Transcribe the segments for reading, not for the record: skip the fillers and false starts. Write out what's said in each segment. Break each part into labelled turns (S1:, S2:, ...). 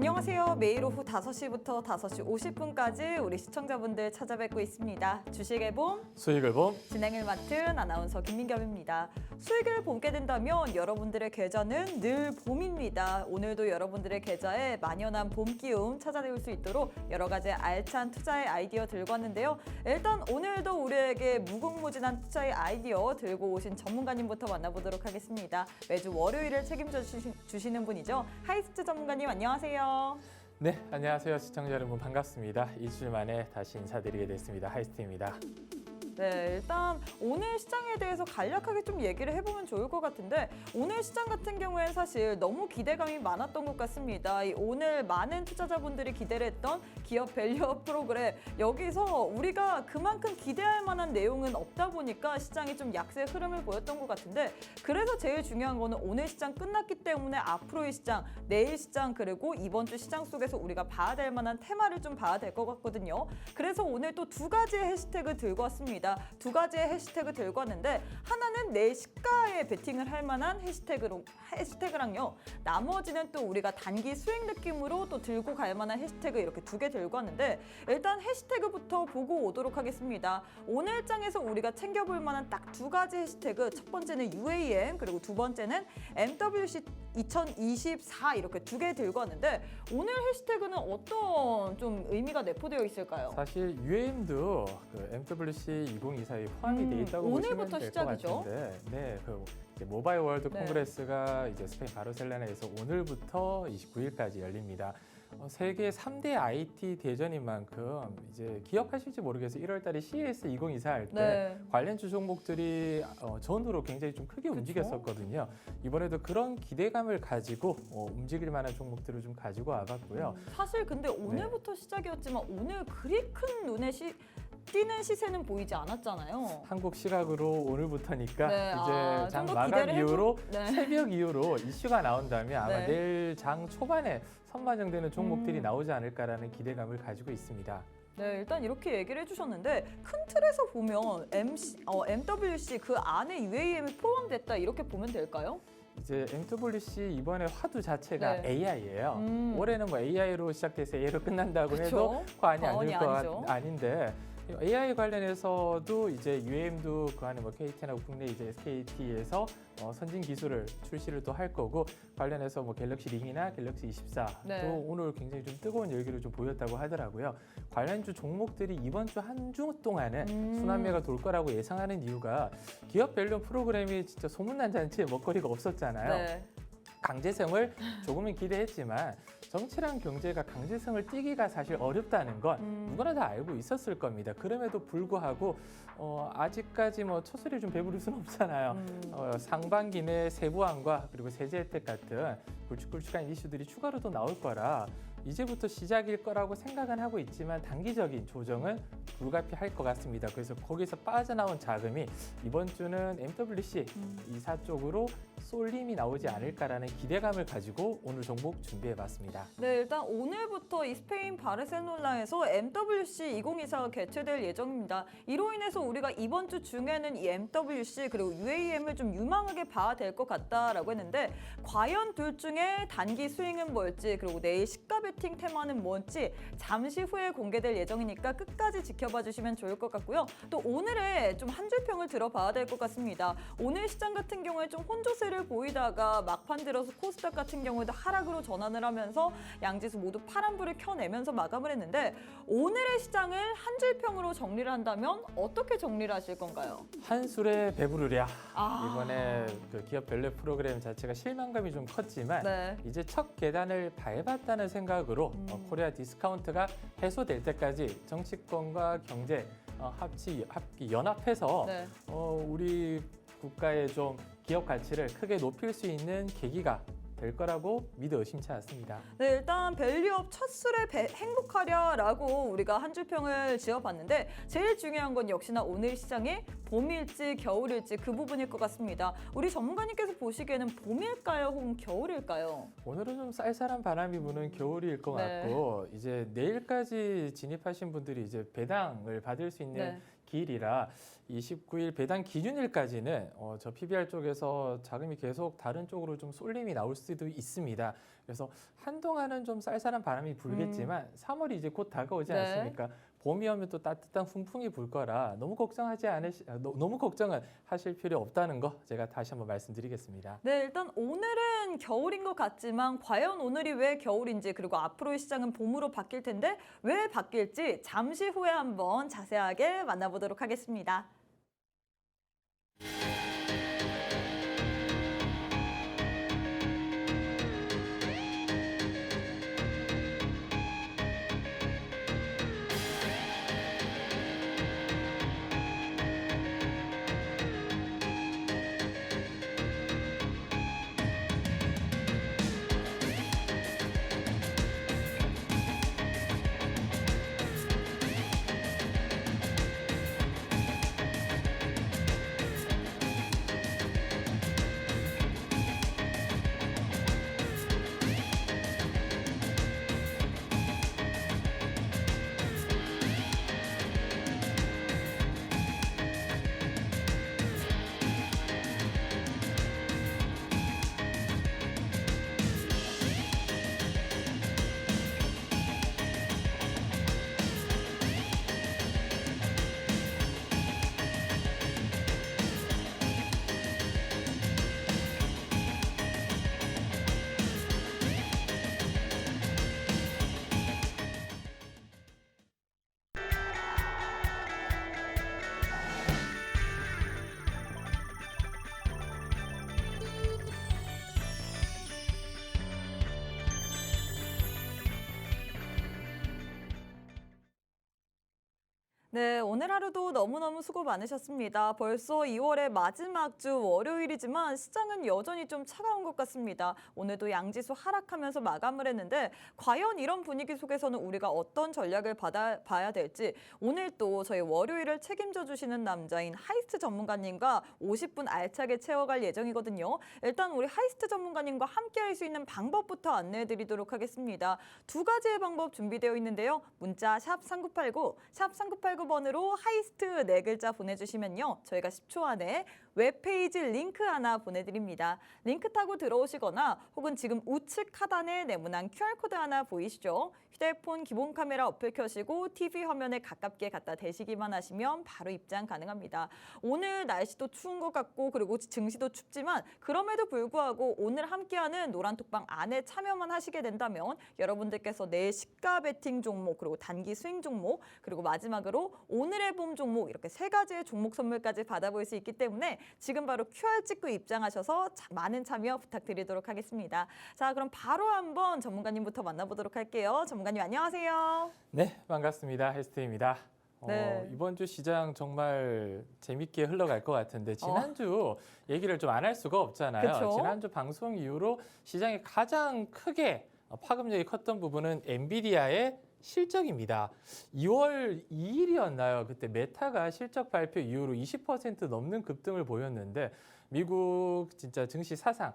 S1: 안녕하세요. 매일 오후 5시부터 5시 50분까지 우리 시청자분들 찾아뵙고 있습니다. 주식의 봄,
S2: 수익을 봄.
S1: 진행을 맡은 아나운서 김민겸입니다. 수익을 보게 된다면 여러분들의 계좌는 늘 봄입니다. 오늘도 여러분들의 계좌에 만연한 봄 기운 찾아내올 수 있도록 여러 가지 알찬 투자의 아이디어 들고 왔는데요. 일단 오늘도 우리에게 무궁무진한 투자의 아이디어 들고 오신 전문가님부터 만나보도록 하겠습니다. 매주 월요일을 책임져 주시는 분이죠. 하이스트 전문가님 안녕하세요.
S2: 네, 안녕하세요. 시청자 여러분 반갑습니다. 일주일 만에 다시 인사드리게 됐습니다. 하이스트입니다.
S1: 네, 일단 오늘 시장에 대해서 간략하게 좀 얘기를 해보면 좋을 것 같은데 오늘 시장 같은 경우에는 사실 너무 기대감이 많았던 것 같습니다. 오늘 많은 투자자분들이 기대를 했던 기업 밸류업 프로그램 여기서 우리가 그만큼 기대할 만한 내용은 없다 보니까 시장이 좀 약세 흐름을 보였던 것 같은데 그래서 제일 중요한 거는 오늘 시장 끝났기 때문에 앞으로의 시장, 내일 시장 그리고 이번 주 시장 속에서 우리가 봐야 될 만한 테마를 좀 봐야 될 것 같거든요. 그래서 오늘 또 두 가지의 해시태그 들고 왔습니다. 두 가지의 해시태그 들고 왔는데 하나는 내 시가에 베팅을 할 만한 해시태그랑요. 나머지는 또 우리가 단기 수익 느낌으로 또 들고 갈 만한 해시태그 이렇게 두 개 들고 왔는데 일단 해시태그부터 보고 오도록 하겠습니다. 오늘 장에서 우리가 챙겨볼 만한 딱 두 가지 해시태그 첫 번째는 UAM 그리고 두 번째는 MWC 2024 이렇게 두 개 들고 왔는데 오늘 해시태그는 어떤 좀 의미가 내포되어 있을까요?
S2: 사실 UAM도 그 MWC 2024에 포함이 돼 있다고 보시면
S1: 오늘부터
S2: 될 것
S1: 시작이죠?
S2: 같은데, 네, 이제 모바일 월드
S1: 네.
S2: 콩그레스가 이제 스페인 바르셀로나에서 오늘부터 29일까지 열립니다. 세계 3대 IT 대전인 만큼 이제 기억하실지 모르겠어요. 1월달에 CES 2024 할 때
S1: 네.
S2: 관련 주 종목들이 전후로 굉장히 좀 크게 움직였었거든요. 이번에도 그런 기대감을 가지고 움직일 만한 종목들을 좀 가지고 와봤고요.
S1: 사실 근데 오늘부터 시작이었지만 오늘 그리 큰 눈에 띄는 시세는 보이지 않았잖아요.
S2: 한국 시각으로 오늘부터니까
S1: 네,
S2: 이제 장
S1: 좀더
S2: 마감
S1: 기대를
S2: 이후로
S1: 네.
S2: 새벽 이후로 이슈가 나온다면 아마
S1: 네.
S2: 내일 장 초반에 선반영되는 종목들이 나오지 않을까라는 기대감을 가지고 있습니다.
S1: 네, 일단 이렇게 얘기를 해주셨는데 큰 틀에서 보면 MWC 그 안에 UAM이 포함됐다 이렇게 보면 될까요?
S2: 이제 MWC 이번에 화두 자체가
S1: 네.
S2: AI예요. 올해는 뭐 AI로 시작돼서 AI로 끝난다고
S1: 그쵸?
S2: 해도 과언이 아닐
S1: 아니죠.
S2: 아닌데 AI 관련해서도 이제 UAM도 그 안에 뭐 KT나 국내 이제 SKT에서 선진 기술을 출시를 또 할 거고 관련해서 뭐 갤럭시 링이나 갤럭시 24도
S1: 네.
S2: 오늘 굉장히 좀 뜨거운 열기를 좀 보였다고 하더라고요. 관련주 종목들이 이번 주 한 주 동안은 순환매가 돌 거라고 예상하는 이유가 기업 밸류 프로그램이 진짜 소문난 잔치에 먹거리가 없었잖아요.
S1: 네.
S2: 강제성을 조금은 기대했지만 정치랑 경제가 강제성을 띠기가 사실 어렵다는 건 누구나 다 알고 있었을 겁니다. 그럼에도 불구하고 아직까지 뭐 첫 소리를 좀 배부를 수는 없잖아요. 상반기 내 세부안과 그리고 세제 혜택 같은 굵직굵직한 이슈들이 추가로 또 나올 거라 이제부터 시작일 거라고 생각은 하고 있지만 단기적인 조정은 불가피할 것 같습니다. 그래서 거기서 빠져나온 자금이 이번 주는 MWC 이사 쪽으로 쏠림이 나오지 않을까라는 기대감을 가지고 오늘 종목 준비해봤습니다.
S1: 네, 일단 오늘부터 이 스페인 바르셀로나에서 MWC 2024가 개최될 예정입니다. 이로 인해서 우리가 이번 주 중에는 이 MWC 그리고 UAM을 좀 유망하게 봐야 될 것 같다라고 했는데 과연 둘 중에 단기 수익은 뭘지 그리고 내일 시가 베팅 테마는 뭔지 잠시 후에 공개될 예정이니까 끝까지 지켜봐 주시면 좋을 것 같고요. 또 오늘의 좀 한 줄 평을 들어봐야 될 것 같습니다. 오늘 시장 같은 경우에 좀 혼조세를 보이다가 막판 들어서 코스닥 같은 경우에도 하락으로 전환을 하면서 양지수 모두 파란불을 켜내면서 마감을 했는데 오늘의 시장을 한 줄 평으로 정리를 한다면 어떻게 정리를 하실 건가요?
S2: 한술에 배부르랴. 이번에 그 기업 밸류 프로그램 자체가 실망감이 좀 컸지만
S1: 네.
S2: 이제 첫 계단을 밟았다는 생각으로 코리아 디스카운트가 해소될 때까지 정치권과 경제 합기 연합해서
S1: 네.
S2: 우리 국가의 좀 기업 가치를 크게 높일 수 있는 계기가 될 거라고 믿어 의심치 않습니다.
S1: 네, 일단 밸류업 첫 술에 행복하랴라고 우리가 한 줄 평을 지어봤는데 제일 중요한 건 역시나 오늘 시장이 봄일지 겨울일지 그 부분일 것 같습니다. 우리 전문가님께서 보시기에는 봄일까요? 혹은 겨울일까요?
S2: 오늘은 좀 쌀쌀한 바람이 부는 겨울일 것
S1: 네.
S2: 같고 이제 내일까지 진입하신 분들이 이제 배당을 받을 수 있는
S1: 네.
S2: 기일이라 29일 배당 기준일까지는 저 PBR 쪽에서 자금이 계속 다른 쪽으로 좀 쏠림이 나올 수도 있습니다. 그래서 한동안은 좀 쌀쌀한 바람이 불겠지만 3월이 이제 곧 다가오지
S1: 네.
S2: 않습니까? 봄이 오면 또 따뜻한 훈풍이 불 거라 너무 걱정은 하실 필요 없다는 거 제가 다시 한번 말씀드리겠습니다.
S1: 네, 일단 오늘은 겨울인 것 같지만 과연 오늘이 왜 겨울인지 그리고 앞으로의 시장은 봄으로 바뀔 텐데 왜 바뀔지 잠시 후에 한번 자세하게 만나보도록 하겠습니다. 네, 오늘 하루도 너무너무 수고 많으셨습니다. 벌써 2월의 마지막 주 월요일이지만 시장은 여전히 좀 차가운 것 같습니다. 오늘도 양지수 하락하면서 마감을 했는데 과연 이런 분위기 속에서는 우리가 어떤 전략을 봐야 될지 오늘 또 저희 월요일을 책임져 주시는 남자인 하이스트 전문가님과 50분 알차게 채워갈 예정이거든요. 일단 우리 하이스트 전문가님과 함께할 수 있는 방법부터 안내해 드리도록 하겠습니다. 두 가지의 방법 준비되어 있는데요. 문자 샵 3989, 샵 3989번으로 하이스트 네 글자 보내주시면요. 저희가 10초 안에 웹페이지 링크 하나 보내드립니다. 링크 타고 들어오시거나 혹은 지금 우측 하단에 네모난 QR코드 하나 보이시죠? 휴대폰 기본 카메라 어플 켜시고 TV 화면에 가깝게 갖다 대시기만 하시면 바로 입장 가능합니다. 오늘 날씨도 추운 것 같고 그리고 증시도 춥지만 그럼에도 불구하고 오늘 함께하는 노란톡방 안에 참여만 하시게 된다면 여러분들께서 내일 시가 베팅 종목 그리고 단기 스윙 종목 그리고 마지막으로 오늘의 봄 종목 이렇게 세 가지의 종목 선물까지 받아볼 수 있기 때문에 지금 바로 QR 찍고 입장하셔서 많은 참여 부탁드리도록 하겠습니다. 자, 그럼 바로 한번 전문가님부터 만나보도록 할게요. 전문가님 안녕하세요.
S2: 네, 반갑습니다. 헬스테입니다.
S1: 네.
S2: 이번 주 시장 정말 재밌게 흘러갈 것 같은데 지난주 얘기를 좀 안 할 수가 없잖아요.
S1: 그쵸?
S2: 지난주 방송 이후로 시장이 가장 크게 파급력이 컸던 부분은 엔비디아의 실적입니다. 2월 2일이었나요? 그때 메타가 실적 발표 이후로 20% 넘는 급등을 보였는데 미국 진짜 증시 사상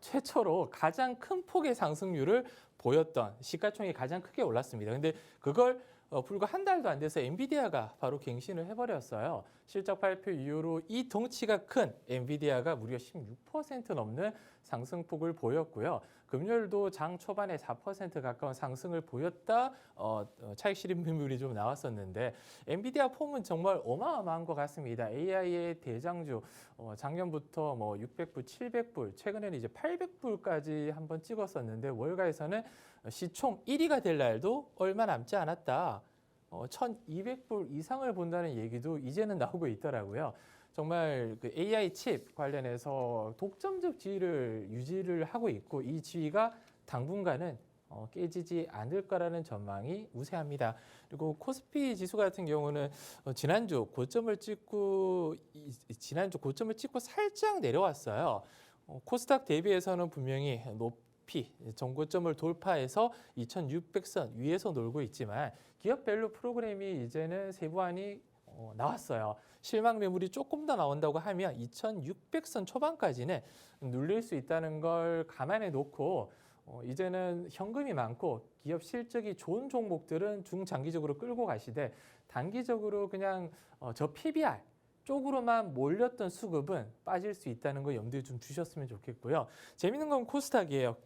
S2: 최초로 가장 큰 폭의 상승률을 보였던 시가총액이 가장 크게 올랐습니다. 근데 그걸 불과 한 달도 안 돼서 엔비디아가 바로 갱신을 해버렸어요. 실적 발표 이후로 이 덩치가 큰 엔비디아가 무려 16% 넘는 상승폭을 보였고요. 금요일도 장 초반에 4% 가까운 상승을 보였다. 차익 실현율이 좀 나왔었는데 엔비디아 폼은 정말 어마어마한 것 같습니다. AI의 대장주 작년부터 뭐 600불, 700불, 최근에는 이제 800불까지 한번 찍었었는데 월가에서는 시총 1위가 될 날도 얼마 남지 않았다. 1,200불 이상을 본다는 얘기도 이제는 나오고 있더라고요. 정말 그 AI 칩 관련해서 독점적 지위를 유지를 하고 있고 이 지위가 당분간은 깨지지 않을 거라는 전망이 우세합니다. 그리고 코스피 지수 같은 경우는 지난주 고점을 찍고 살짝 내려왔어요. 코스닥 대비해서는 분명히 높이 전고점을 돌파해서 2,600선 위에서 놀고 있지만 기업별로 프로그램이 이제는 세부안이 나왔어요. 실망 매물이 조금 더 나온다고 하면 2,600선 초반까지는 눌릴 수 있다는 걸 감안해 놓고 이제는 현금이 많고 기업 실적이 좋은 종목들은 중장기적으로 끌고 가시되 단기적으로 그냥 저 PBR 쪽으로만 몰렸던 수급은 빠질 수 있다는 거 염두에 좀 두셨으면 좋겠고요. 재밌는 건 코스닥이에요.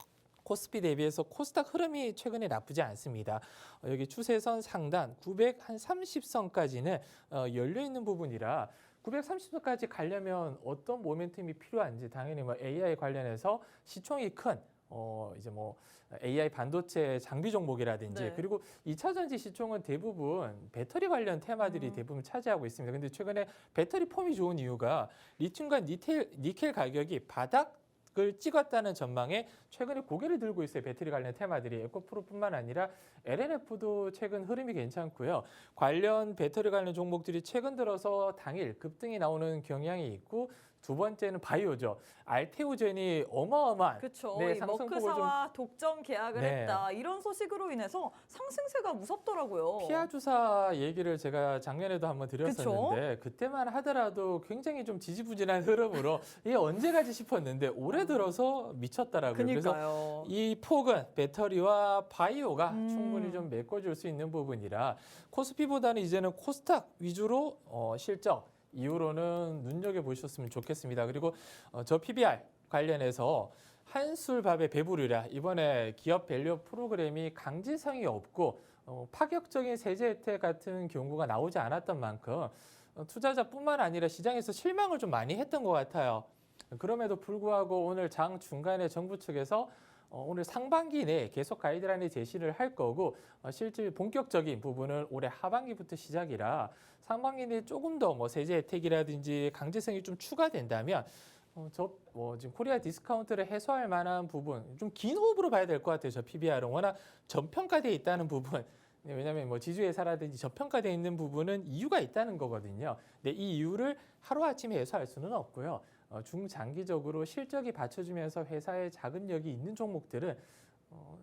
S2: 코스피 대비해서 코스닥 흐름이 최근에 나쁘지 않습니다. 여기 추세선 상단 930선까지는 열려 있는 부분이라 930선까지 가려면 어떤 모멘텀이 필요한지 당연히 뭐 AI 관련해서 시총이 큰 이제 뭐 AI 반도체 장비 종목이라든지
S1: 네.
S2: 그리고 2차 전지 시총은 대부분 배터리 관련 테마들이 대부분 차지하고 있습니다. 근데 최근에 배터리 폼이 좋은 이유가 리튬과 니켈 가격이 바닥을 찍었다는 전망에 최근에 고개를 들고 있어요. 배터리 관련 테마들이 에코프로뿐만 아니라 LNF도 최근 흐름이 괜찮고요. 관련 배터리 관련 종목들이 최근 들어서 당일 급등이 나오는 경향이 있고 두 번째는 바이오죠. 알테오젠이 어마어마한
S1: 그렇죠.
S2: 네,
S1: 이
S2: 상승폭을
S1: 머크사와 독점 계약을
S2: 네.
S1: 했다. 이런 소식으로 인해서 상승세가 무섭더라고요.
S2: 피아 주사 얘기를 제가 작년에도 한번 드렸었는데 그때만 하더라도 굉장히 좀 지지부진한 흐름으로 이게 언제 가지 싶었는데 올해 들어서 미쳤더라고요. 그래서
S1: 그러니까요.
S2: 이 폭은 배터리와 바이오가 충분히 좀 메꿔줄 수 있는 부분이라 코스피보다는 이제는 코스닥 위주로 실적 이후로는 눈여겨보셨으면 좋겠습니다. 그리고 저 PBR 관련해서 한술밥에 배부르랴 이번에 기업 밸류 프로그램이 강제성이 없고 파격적인 세제 혜택 같은 경우가 나오지 않았던 만큼 투자자뿐만 아니라 시장에서 실망을 좀 많이 했던 것 같아요. 그럼에도 불구하고 오늘 장 중간에 정부 측에서 오늘 상반기 내에 계속 가이드라인을 제시를 할 거고 실제 본격적인 부분은 올해 하반기부터 시작이라 상반기 내에 조금 더 뭐 세제 혜택이라든지 강제성이 좀 추가된다면 지금 코리아 디스카운트를 해소할 만한 부분 좀 긴 호흡으로 봐야 될 것 같아요. 저 PBR은 워낙 저평가되어 있다는 부분. 왜냐하면 뭐 지주회사라든지 저평가되어 있는 부분은 이유가 있다는 거거든요. 근데 이 이유를 하루아침에 해소할 수는 없고요. 중장기적으로 실적이 받쳐주면서 회사의 자금력이 있는 종목들은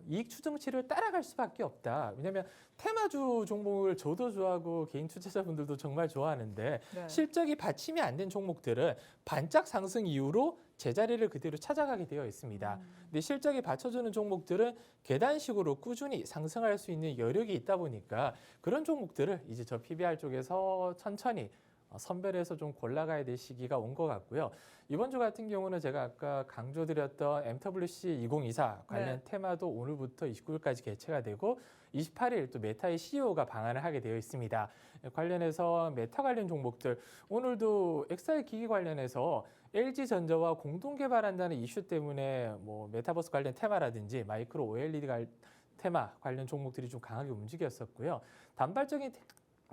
S2: 이익 추정치를 따라갈 수밖에 없다. 왜냐하면 테마주 종목을 저도 좋아하고 개인 투자자분들도 정말 좋아하는데
S1: 네.
S2: 실적이 받침이 안 된 종목들은 반짝 상승 이후로 제자리를 그대로 찾아가게 되어 있습니다. 근데 실적이 받쳐주는 종목들은 계단식으로 꾸준히 상승할 수 있는 여력이 있다 보니까 그런 종목들을 이제 저 PBR 쪽에서 천천히 선별해서 좀 골라가야 될 시기가 온 것 같고요. 이번 주 같은 경우는 제가 아까 강조드렸던 MWC 2024 관련 테마도 오늘부터 29일까지 개최가 되고 28일 또 메타의 CEO가 방한을 하게 되어 있습니다. 관련해서 메타 관련 종목들 오늘도 엑셀 기기 관련해서 LG전자와 공동 개발한다는 이슈 때문에 뭐 메타버스 관련 테마라든지 마이크로 OLED 테마 관련 종목들이 좀 강하게 움직였었고요. 단발적인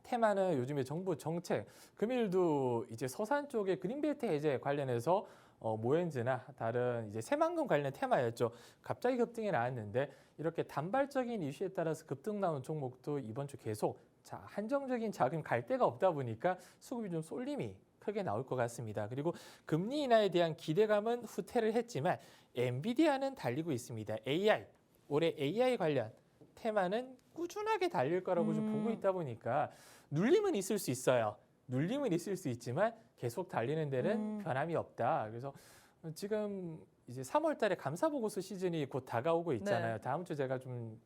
S2: 테마는 요즘에 정부 정책, 금일도 이제 서산 쪽에 그린벨트 해제 관련해서 모엔즈나 다른 이제 새만금 관련 테마였죠. 갑자기 급등이 나왔는데 이렇게 단발적인 이슈에 따라서 급등 나온 종목도 이번 주 계속 한정적인 자금 갈 데가 없다 보니까 수급이 좀 쏠림이 크게 나올 것 같습니다. 그리고 금리 인하에 대한 기대감은 후퇴를 했지만 엔비디아는 달리고 있습니다. 올해 AI 관련 테마는 꾸준하게 달릴 거라고 좀 보고 있다 보니까 눌림은 있을 수 있어요. 눌림은 있을 수 있지만 계속 달리는 데는 변함이 없다. 그래서 지금 이제 3월 달에 감사보고서 시즌이 곧 다가오고 있잖아요.
S1: 네.
S2: 다음 주 제가 좀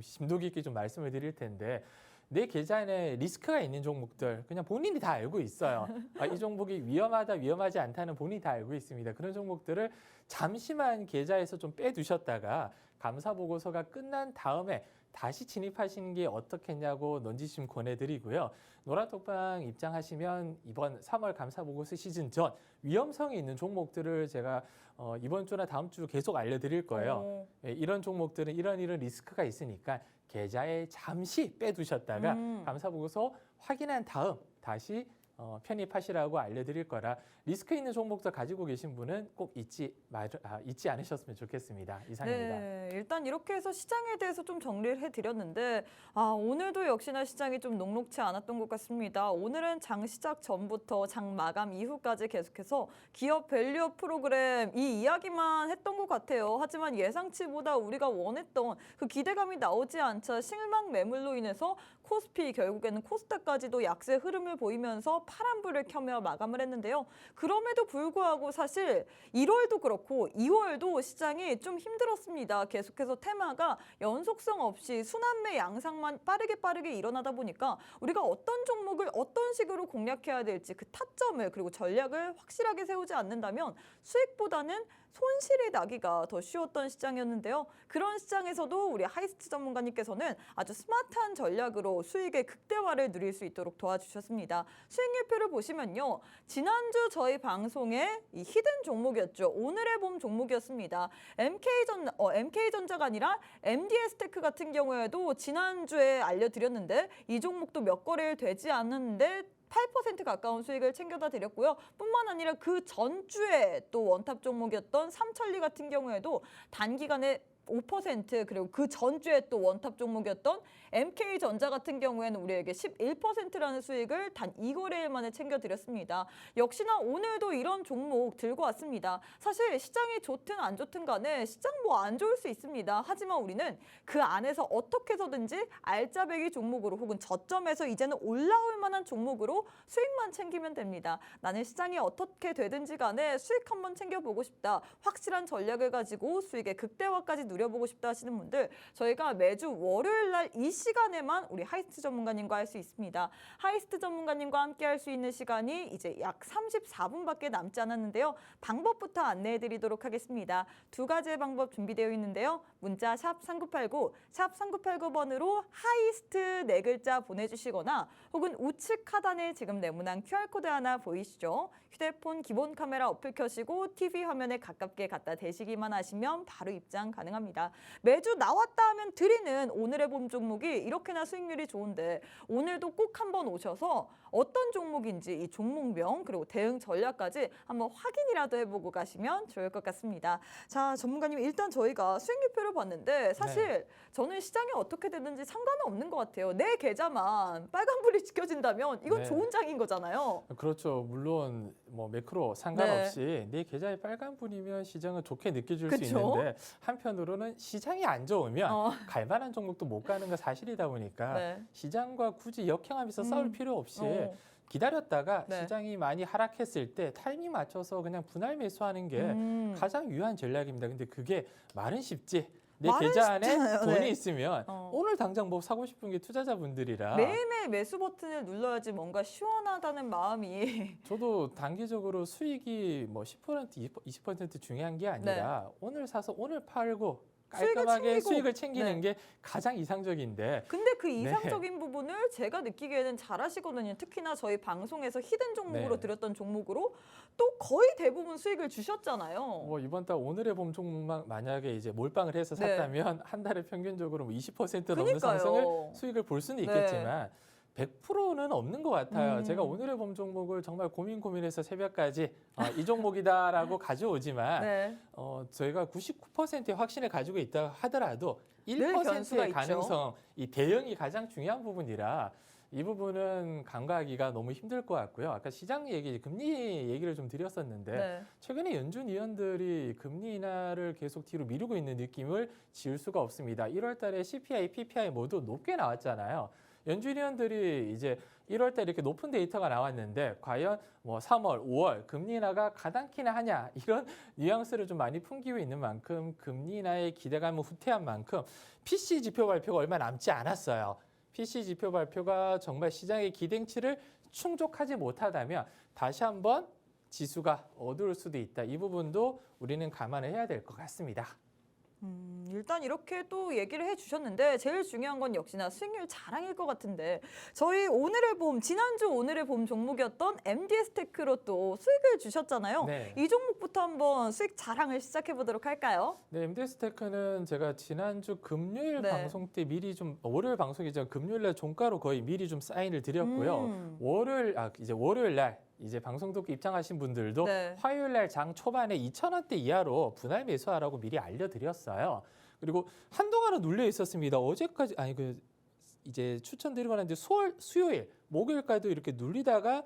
S2: 심도 깊게 좀 말씀을 드릴 텐데 내 계좌에 리스크가 있는 종목들 그냥 본인이 다 알고 있어요. 이 종목이 위험하다, 위험하지 않다는 본인이 다 알고 있습니다. 그런 종목들을 잠시만 계좌에서 좀 빼두셨다가 감사보고서가 끝난 다음에 다시 진입하시는 게 어떻겠냐고 넌지심 권해드리고요. 노란톡방 입장하시면 이번 3월 감사보고서 시즌 전 위험성이 있는 종목들을 제가 이번 주나 다음 주 계속 알려드릴 거예요. 이런 종목들은 이런 리스크가 있으니까 계좌에 잠시 빼두셨다가 감사보고서 확인한 다음 다시 편입하시라고 알려드릴 거라 리스크 있는 종목들 가지고 계신 분은 꼭 잊지 않으셨으면 좋겠습니다. 이상입니다.
S1: 네, 일단 이렇게 해서 시장에 대해서 좀 정리를 해드렸는데 오늘도 역시나 시장이 좀 녹록치 않았던 것 같습니다. 오늘은 장 시작 전부터 장 마감 이후까지 계속해서 기업 밸류 프로그램 이 이야기만 했던 것 같아요. 하지만 예상치보다 우리가 원했던 그 기대감이 나오지 않자 실망 매물로 인해서 코스피 결국에는 코스닥까지도 약세 흐름을 보이면서 파란불을 켜며 마감을 했는데요. 그럼에도 불구하고 사실 1월도 그렇고 2월도 시장이 좀 힘들었습니다. 계속해서 테마가 연속성 없이 순환매 양상만 빠르게 일어나다 보니까 우리가 어떤 종목을 어떤 식으로 공략해야 될지 그 타점을 그리고 전략을 확실하게 세우지 않는다면 수익보다는 손실이 나기가 더 쉬웠던 시장이었는데요. 그런 시장에서도 우리 하이스트 전문가님께서는 아주 스마트한 전략으로 수익의 극대화를 누릴 수 있도록 도와주셨습니다. 수익률표를 보시면요. 지난주 저희 방송에 이 히든 종목이었죠. 오늘의 봄 종목이었습니다. MK전자가 아니라 MDS테크 같은 경우에도 지난주에 알려드렸는데 이 종목도 몇 거래일 되지 않았는데 8% 가까운 수익을 챙겨다 드렸고요. 뿐만 아니라 그 전주에 또 원탑 종목이었던 삼천리 같은 경우에도 단기간에 5% 그리고 그 전주에 또 원탑 종목이었던 MK전자 같은 경우에는 우리에게 11%라는 수익을 단 2거래일 만에 챙겨드렸습니다. 역시나 오늘도 이런 종목 들고 왔습니다. 사실 시장이 좋든 안 좋든 간에 시장 뭐 안 좋을 수 있습니다. 하지만 우리는 그 안에서 어떻게 해서든지 알짜배기 종목으로 혹은 저점에서 이제는 올라올 만한 종목으로 수익만 챙기면 됩니다. 나는 시장이 어떻게 되든지 간에 수익 한번 챙겨보고 싶다. 확실한 전략을 가지고 수익의 극대화까지 누려보고 싶다 하시는 분들 저희가 매주 월요일 날 이 시간에만 우리 하이스트 전문가님과 할 수 있습니다. 하이스트 전문가님과 함께 할 수 있는 시간이 이제 약 34분밖에 남지 않았는데요. 방법부터 안내해 드리도록 하겠습니다. 두 가지의 방법 준비되어 있는데요. 문자 샵 3989, 샵 3989번으로 하이스트 네 글자 보내주시거나 혹은 우측 하단에 지금 네모난 QR코드 하나 보이시죠? 휴대폰 기본 카메라 어플 켜시고 TV 화면에 가깝게 갖다 대시기만 하시면 바로 입장 가능합니다. 매주 나왔다 하면 드리는 오늘의 봄 종목이 이렇게나 수익률이 좋은데 오늘도 꼭 한번 오셔서 어떤 종목인지 이 종목명 그리고 대응 전략까지 한번 확인이라도 해보고 가시면 좋을 것 같습니다. 자, 전문가님 일단 저희가 수익률표를 봤는데 사실 저는 시장이 어떻게 되든지 상관은 없는 것 같아요. 내 계좌만 빨간불이 지켜진다면 이건 좋은 장인 거잖아요.
S2: 그렇죠. 물론 뭐 매크로 상관없이 내 계좌에 빨간불이면 시장은 좋게 느껴질 수 있는데 한편으로는 시장이 안 좋으면 갈 만한 종목도 못 가는 건 사실이다 보니까 시장과 굳이 역행하면서 싸울 필요 없이 기다렸다가 시장이 많이 하락했을 때 타이밍 맞춰서 그냥 분할 매수하는 게 가장 유효한 전략입니다. 근데 그게 말은 쉽지. 내 계좌 안에 돈이 있으면 오늘 당장 뭐 사고 싶은 게 투자자분들이라
S1: 매일매일 매수 버튼을 눌러야지 뭔가 시원하다는 마음이
S2: 저도 단기적으로 수익이 뭐 10%, 20% 중요한 게 아니라 오늘 사서 오늘 팔고 깔끔하게 수익을 챙기는 게 가장 이상적인데
S1: 근데 그 이상적인 부분을 제가 느끼기에는 잘하시거든요. 특히나 저희 방송에서 히든 종목으로 드렸던 종목으로 또 거의 대부분 수익을 주셨잖아요.
S2: 뭐 이번 달 오늘의 봄 종목만 만약에 이제 몰빵을 해서 샀다면 한 달에 평균적으로 뭐 20% 넘는 상승을 수익을 볼 수는 있겠지만 100%는 없는 것 같아요. 제가 오늘의 봄 종목을 정말 고민해서 새벽까지 이 종목이다라고 가져오지만 저희가 99%의 확신을 가지고 있다 하더라도 1%의 가능성, 이 대응이 가장 중요한 부분이라 이 부분은 간과하기가 너무 힘들 것 같고요. 아까 시장 얘기, 금리 얘기를 좀 드렸었는데 최근에 연준 위원들이 금리 인하를 계속 뒤로 미루고 있는 느낌을 지울 수가 없습니다. 1월 달에 CPI, PPI 모두 높게 나왔잖아요. 연준 위원들이 이제 1월 달 이렇게 높은 데이터가 나왔는데 과연 뭐 3월, 5월 금리 인하가 가당키나 하냐 이런 뉘앙스를 좀 많이 풍기고 있는 만큼 금리 인하의 기대감은 후퇴한 만큼 PC 지표 발표가 얼마 남지 않았어요. PC 지표 발표가 정말 시장의 기대치를 충족하지 못하다면 다시 한번 지수가 어두울 수도 있다. 이 부분도 우리는 감안을 해야 될 것 같습니다.
S1: 일단 이렇게 또 얘기를 해주셨는데 제일 중요한 건 역시나 수익률 자랑일 것 같은데 저희 오늘의 봄, 지난주 오늘의 봄 종목이었던 MDS테크로 또 수익을 주셨잖아요. 이 종목부터 한번 수익 자랑을 시작해 보도록 할까요?
S2: 네, MDS테크는 제가 지난주 금요일 방송 때 미리 좀 월요일 방송이죠. 금요일날 종가로 거의 미리 좀 사인을 드렸고요. 이제 월요일 날 이제 방송 듣고 입장하신 분들도 화요일 날 장 초반에 2,000원대 이하로 분할 매수하라고 미리 알려드렸어요. 그리고 한동안은 눌려 있었습니다. 어제까지 이제 추천드리고 나는데 수요일, 목요일까지도 이렇게 눌리다가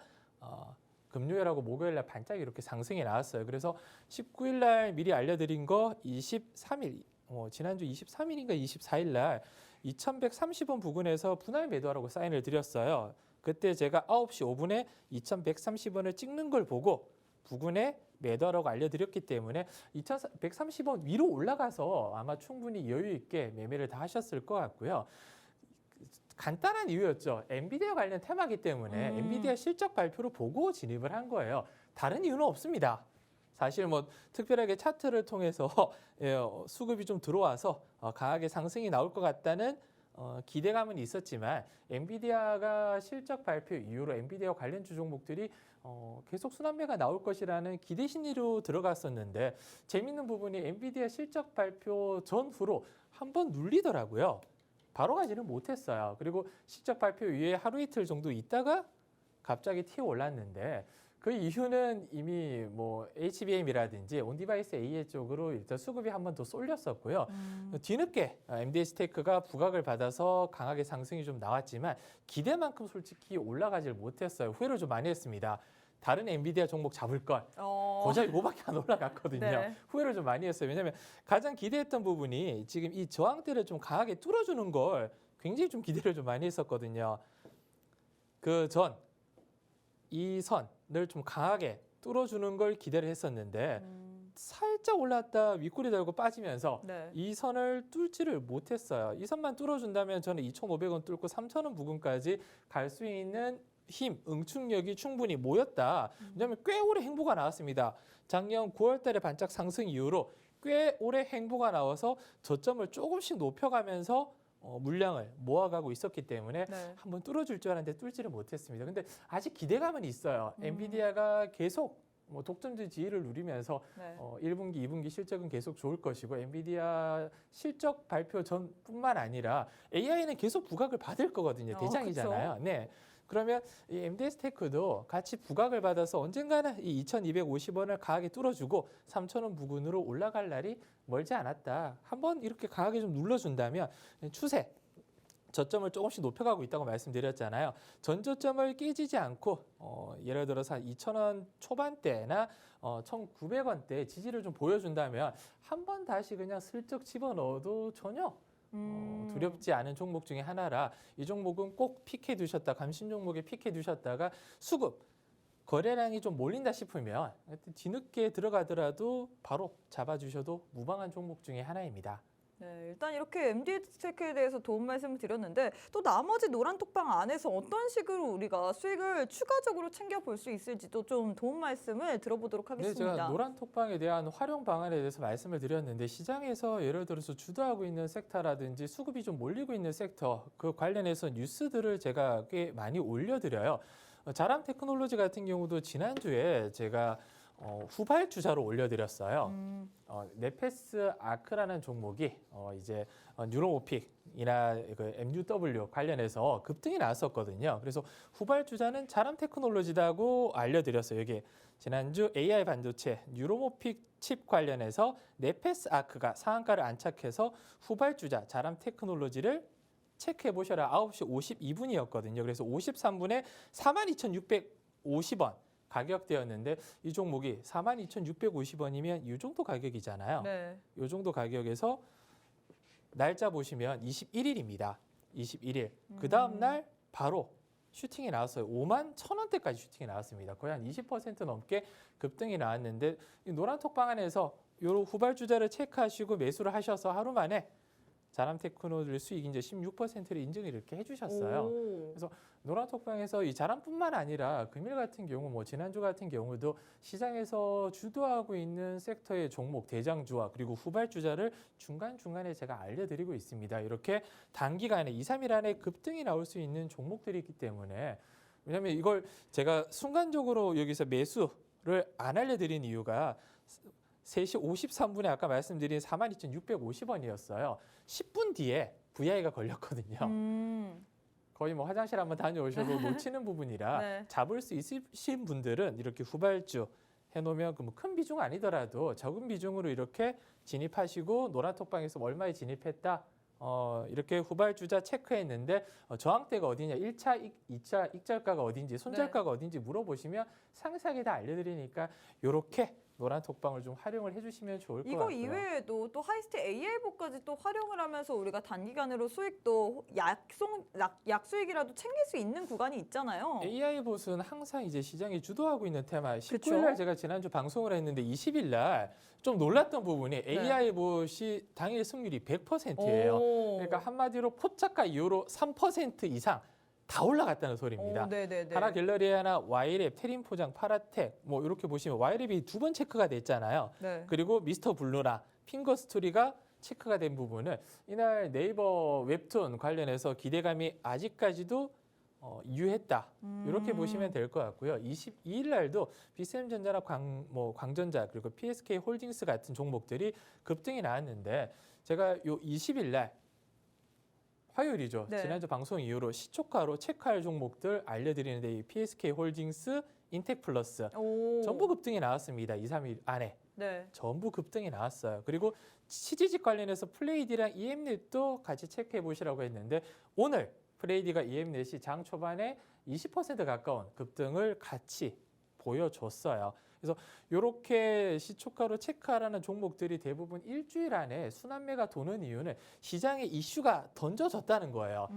S2: 금요일하고 목요일 날 반짝 이렇게 상승이 나왔어요. 그래서 19일 날 미리 알려드린 거 23일, 지난주 23일인가 24일 날 2,130원 부근에서 분할 매도하라고 사인을 드렸어요. 그때 제가 9시 5분에 2130원을 찍는 걸 보고 부근에 매도하라고 알려드렸기 때문에 2130원 위로 올라가서 아마 충분히 여유 있게 매매를 다 하셨을 것 같고요. 간단한 이유였죠. 엔비디아 관련 테마기 때문에 엔비디아 실적 발표를 보고 진입을 한 거예요. 다른 이유는 없습니다. 사실 뭐 특별하게 차트를 통해서 수급이 좀 들어와서 강하게 상승이 나올 것 같다는 기대감은 있었지만 엔비디아가 실적 발표 이후로 엔비디아 관련주 종목들이 계속 순환매가 나올 것이라는 기대 심리로 들어갔었는데 재밌는 부분이 엔비디아 실적 발표 전후로 한번 눌리더라고요. 바로 가지는 못했어요. 그리고 실적 발표 이후에 하루 이틀 정도 있다가 갑자기 튀어 올랐는데 그 이유는 이미 뭐 HBM이라든지 온디바이스 AI 쪽으로 일단 수급이 한 번 더 쏠렸었고요. 뒤늦게 MDS테이크가 부각을 받아서 강하게 상승이 좀 나왔지만 기대만큼 솔직히 올라가질 못했어요. 후회를 좀 많이 했습니다. 다른 엔비디아 종목 잡을 걸 고작 이거밖에 안 올라갔거든요.
S1: 네.
S2: 후회를 좀 많이 했어요. 왜냐하면 가장 기대했던 부분이 지금 이 저항대를 좀 강하게 뚫어주는 걸 굉장히 좀 기대를 좀 많이 했었거든요. 그 전 이 선을 좀 강하게 뚫어주는 걸 기대를 했었는데 살짝 올랐다 윗꼬리 달고 빠지면서
S1: 네.
S2: 이 선을 뚫지를 못했어요. 이 선만 뚫어준다면 저는 2,500원 뚫고 3,000원 부근까지 갈 수 있는 힘, 응축력이 충분히 모였다. 왜냐하면 꽤 오래 행보가 나왔습니다. 작년 9월 달에 반짝 상승 이후로 꽤 오래 행보가 나와서 저점을 조금씩 높여가면서 물량을 모아가고 있었기 때문에
S1: 네.
S2: 한번 뚫어줄 줄 알았는데 뚫지를 못했습니다. 근데 아직 기대감은 있어요. 엔비디아가 계속 뭐 독점주 지위를 누리면서
S1: 네.
S2: 1분기, 2분기 실적은 계속 좋을 것이고 엔비디아 실적 발표 전뿐만 아니라 AI는 계속 부각을 받을 거거든요. 대장이잖아요.
S1: 그쵸?
S2: 네. 그러면 이 MDS테이크도 같이 부각을 받아서 언젠가는 이 2,250원을 강하게 뚫어주고 3,000원 부근으로 올라갈 날이 멀지 않았다. 한번 이렇게 강하게 좀 눌러준다면 추세 저점을 조금씩 높여가고 있다고 말씀드렸잖아요. 전저점을 깨지지 않고 예를 들어서 한 2,000원 초반대나 1,900원대 지지를 좀 보여준다면 한 번 다시 그냥 슬쩍 집어넣어도 전혀 두렵지 않은 종목 중에 하나라 이 종목은 꼭 픽해 두셨다. 감신 종목에 픽해 두셨다가 수급 거래량이 좀 몰린다 싶으면 뒤늦게 들어가더라도 바로 잡아주셔도 무방한 종목 중에 하나입니다.
S1: 네, 일단 이렇게 MD테크에 대해서 도움 말씀을 드렸는데 또 나머지 노란톡방 안에서 어떤 식으로 우리가 수익을 추가적으로 챙겨볼 수 있을지도 좀 도움 말씀을 들어보도록
S2: 네,
S1: 하겠습니다.
S2: 제가 노란톡방에 대한 활용 방안에 대해서 말씀을 드렸는데 시장에서 예를 들어서 주도하고 있는 섹터라든지 수급이 좀 몰리고 있는 섹터 그 관련해서 뉴스들을 제가 꽤 많이 올려드려요. 자람 테크놀로지 같은 경우도 지난주에 제가 후발주자로 올려드렸어요. 네페스 아크라는 종목이 이제 뉴로모픽이나 그 MUW 관련해서 급등이 나왔었거든요. 그래서 후발주자는 자람 테크놀로지라고 알려드렸어요. 여기 지난주 AI 반도체 뉴로모픽 칩 관련해서 네페스 아크가 상한가를 안착해서 후발주자 자람 테크놀로지를 체크해 보셔라. 9시 52분이었거든요. 그래서 53분에 42,650원. 가격대였는데 이 종목이 42,650원이면 이 정도 가격이잖아요.
S1: 네.
S2: 이 정도 가격에서 날짜 보시면 21일입니다. 21일. 그 다음 날 바로 슈팅이 나왔어요. 51,000원대까지 슈팅이 나왔습니다. 거의 한 20% 넘게 급등이 나왔는데 이 노란톡방 안에서 이 후발주자를 체크하시고 매수를 하셔서 하루 만에 자람 테크놀로지 수익 이제 16%를 인증을 이렇게 해주셨어요. 그래서 노란톡방에서 이 자람뿐만 아니라 금일 같은 경우, 뭐 지난주 같은 경우도 시장에서 주도하고 있는 섹터의 종목 대장주와 그리고 후발주자를 중간중간에 제가 알려드리고 있습니다. 이렇게 단기간에 2, 3일 안에 급등이 나올 수 있는 종목들이 있기 때문에 왜냐하면 이걸 제가 순간적으로 여기서 매수를 안 알려드린 이유가 3시 53분에 아까 말씀드린 42,650원이었어요. 10분 뒤에 VI가 걸렸거든요. 거의 뭐 화장실 한번 다녀오셔도 놓치는 부분이라
S1: 네.
S2: 잡을 수 있으신 분들은 이렇게 후발주 해놓으면 그 뭐 큰 비중 아니더라도 적은 비중으로 이렇게 진입하시고 노란톡방에서 얼마에 진입했다. 이렇게 후발주자 체크했는데 저항대가 어디냐, 1차, 2차 익절가가 어딘지, 손절가가 어딘지 물어보시면 상세하게 다 알려드리니까 이렇게 노란 톡방을 좀 활용을 해주시면 좋을 것
S1: 이거
S2: 같고요.
S1: 이외에도 또 하이스트 AI보까지 또 활용을 하면서 우리가 단기간으로 수익도 약수익이라도 챙길 수 있는 구간이 있잖아요.
S2: AI 봇은 항상 이제 시장이 주도하고 있는 테마.
S1: 그쵸?
S2: 19일 날 제가 지난주 방송을 했는데 20일 날 좀 놀랐던 부분이 AI 봇이 당일 승률이 100%예요. 그러니까 한마디로 포착가 이후로 3% 이상 다 올라갔다는 소리입니다.
S1: 네네네.
S2: 하나 갤러리아나 와이랩, 테린 포장, 파라텍 뭐 이렇게 보시면 와이랩이 2번 체크가 됐잖아요.
S1: 네.
S2: 그리고 미스터 블루나 핑거 스토리가 체크가 된 부분을 이날 네이버 웹툰 관련해서 기대감이 아직까지도 유했다. 이렇게 보시면 될 것 같고요. 22일 날도 비스엠전자나 광전자 그리고 PSK 홀딩스 같은 종목들이 급등이 나왔는데 제가 요 20일 날 화요일이죠.
S1: 네.
S2: 지난주 방송 이후로 시초가로 체크할 종목들 알려드리는데 이 PSK 홀딩스, 인텍플러스 전부 급등이 나왔습니다. 2, 3일 안에.
S1: 네.
S2: 전부 급등이 나왔어요. 그리고 치지직 관련해서 플레이디랑 EM넷도 같이 체크해 보시라고 했는데 오늘 플레이디가 EM넷이 장 초반에 20% 가까운 급등을 같이 보여줬어요. 그래서 이렇게 시초가로 체크하라는 종목들이 대부분 일주일 안에 순환매가 도는 이유는 시장에 이슈가 던져졌다는 거예요.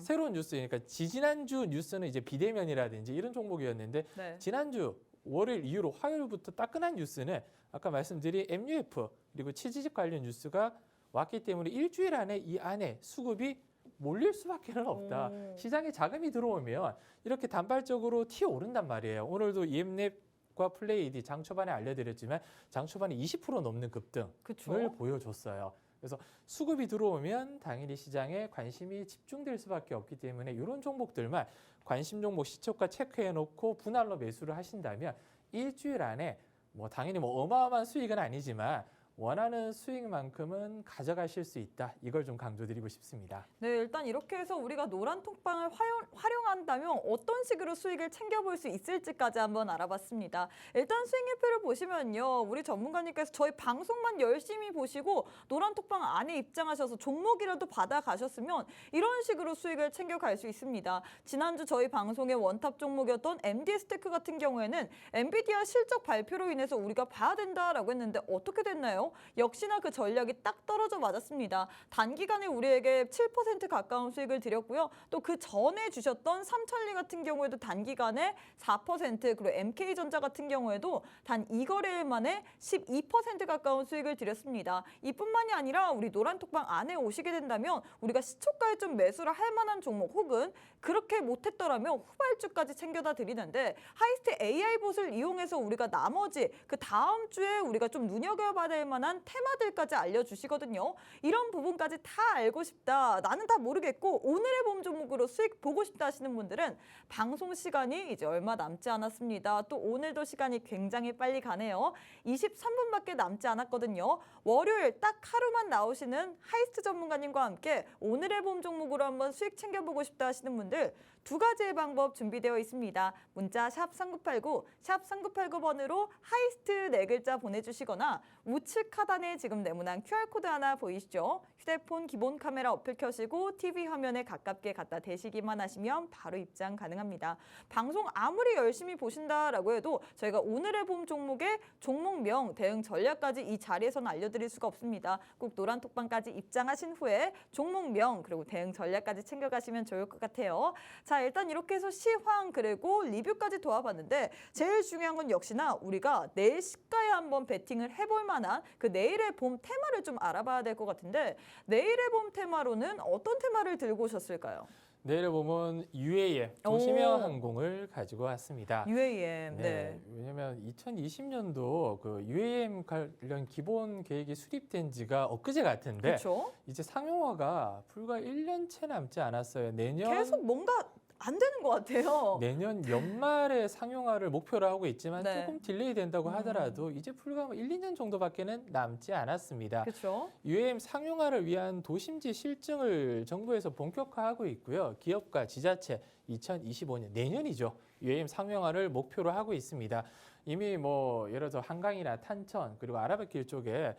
S2: 새로운 뉴스, 그러니까 지지난주 뉴스는 이제 비대면이라든지 이런 종목이었는데
S1: 네.
S2: 지난주 월요일 이후로 화요일부터 따끈한 뉴스는 아까 말씀드린 MUF 그리고 치지직 관련 뉴스가 왔기 때문에 일주일 안에 이 안에 수급이 몰릴 수밖에 없다. 시장에 자금이 들어오면 이렇게 단발적으로 튀어오른단 말이에요. 오늘도 EM넷과 플레이디 장 초반에 알려드렸지만 장 초반에 20% 넘는 급등을
S1: 그쵸?
S2: 보여줬어요. 그래서 수급이 들어오면 당연히 시장에 관심이 집중될 수밖에 없기 때문에 이런 종목들만 관심 종목 시초가 체크해놓고 분할로 매수를 하신다면 일주일 안에 뭐 당연히 뭐 어마어마한 수익은 아니지만 원하는 수익만큼은 가져가실 수 있다. 이걸 좀 강조드리고 싶습니다.
S1: 네, 일단 이렇게 해서 우리가 노란 톡방을 활용한다면 어떤 식으로 수익을 챙겨볼 수 있을지까지 한번 알아봤습니다. 일단 수익률표를 보시면요. 우리 전문가님께서 저희 방송만 열심히 보시고 노란 톡방 안에 입장하셔서 종목이라도 받아가셨으면 이런 식으로 수익을 챙겨갈 수 있습니다. 지난주 저희 방송의 원탑 종목이었던 MD스테크 같은 경우에는 엔비디아 실적 발표로 인해서 우리가 봐야 된다라고 했는데 어떻게 됐나요? 역시나 그 전략이 딱 떨어져 맞았습니다. 단기간에 우리에게 7% 가까운 수익을 드렸고요. 또 그 전에 주셨던 삼천리 같은 경우에도 단기간에 4% 그리고 MK전자 같은 경우에도 단 2거래일 만에 12% 가까운 수익을 드렸습니다. 이뿐만이 아니라 우리 노란톡방 안에 오시게 된다면 우리가 시초가에 좀 매수를 할 만한 종목 혹은 그렇게 못했더라면 후발주까지 챙겨다 드리는데 하이스트 AI봇을 이용해서 우리가 나머지 그 다음 주에 우리가 좀 눈여겨봐야 될 만한 테마들까지 알려주시거든요. 이런 부분까지 다 알고 싶다. 나는 다 모르겠고 오늘의 봄 종목으로 수익 보고 싶다 하시는 분들은 방송 시간이 이제 얼마 남지 않았습니다. 또 오늘도 시간이 굉장히 빨리 가네요. 23분밖에 남지 않았거든요. 월요일 딱 하루만 나오시는 하이스트 전문가님과 함께 오늘의 봄 종목으로 한번 수익 챙겨보고 싶다 하시는 분들 두 가지의 방법 준비되어 있습니다. 문자 샵 3989, 샵 3989번으로 하이스트 네 글자 보내주시거나 우측 하단에 지금 네모난 QR코드 하나 보이시죠? 휴대폰 기본 카메라 어플 켜시고 TV 화면에 가깝게 갖다 대시기만 하시면 바로 입장 가능합니다. 방송 아무리 열심히 보신다라고 해도 저희가 오늘의 봄 종목의 종목명, 대응 전략까지 이 자리에서는 알려드릴 수가 없습니다. 꼭 노란 톡방까지 입장하신 후에 종목명 그리고 대응 전략까지 챙겨가시면 좋을 것 같아요. 자, 일단 이렇게 해서 시황 그리고 리뷰까지 도와봤는데 제일 중요한 건 역시나 우리가 내일 시가에 한번 베팅을 해볼 만한 그 내일의 봄 테마를 좀 알아봐야 될 것 같은데 내일의 봄 테마로는 어떤 테마를 들고 오셨을까요?
S2: 내일 보면 UAM 도시명 항공을 가지고 왔습니다.
S1: UAM, 네.
S2: 왜냐하면 2020년도 그 UAM 관련 기본 계획이 수립된 지가 엊그제 같은데
S1: 그렇죠.
S2: 이제 상용화가 불과 1년 채 남지 않았어요. 내년
S1: 계속 뭔가 안 되는 것 같아요.
S2: 내년 연말에 상용화를 목표로 하고 있지만
S1: 네.
S2: 조금 딜레이 된다고 하더라도 이제 불과 1, 2년 정도밖에는 남지 않았습니다.
S1: 그렇죠.
S2: UAM 상용화를 위한 도심지 실증을 정부에서 본격화하고 있고요. 기업과 지자체 2025년 내년이죠. UAM 상용화를 목표로 하고 있습니다. 이미 뭐 예를 들어 한강이나 탄천 그리고 아라뱃길 쪽에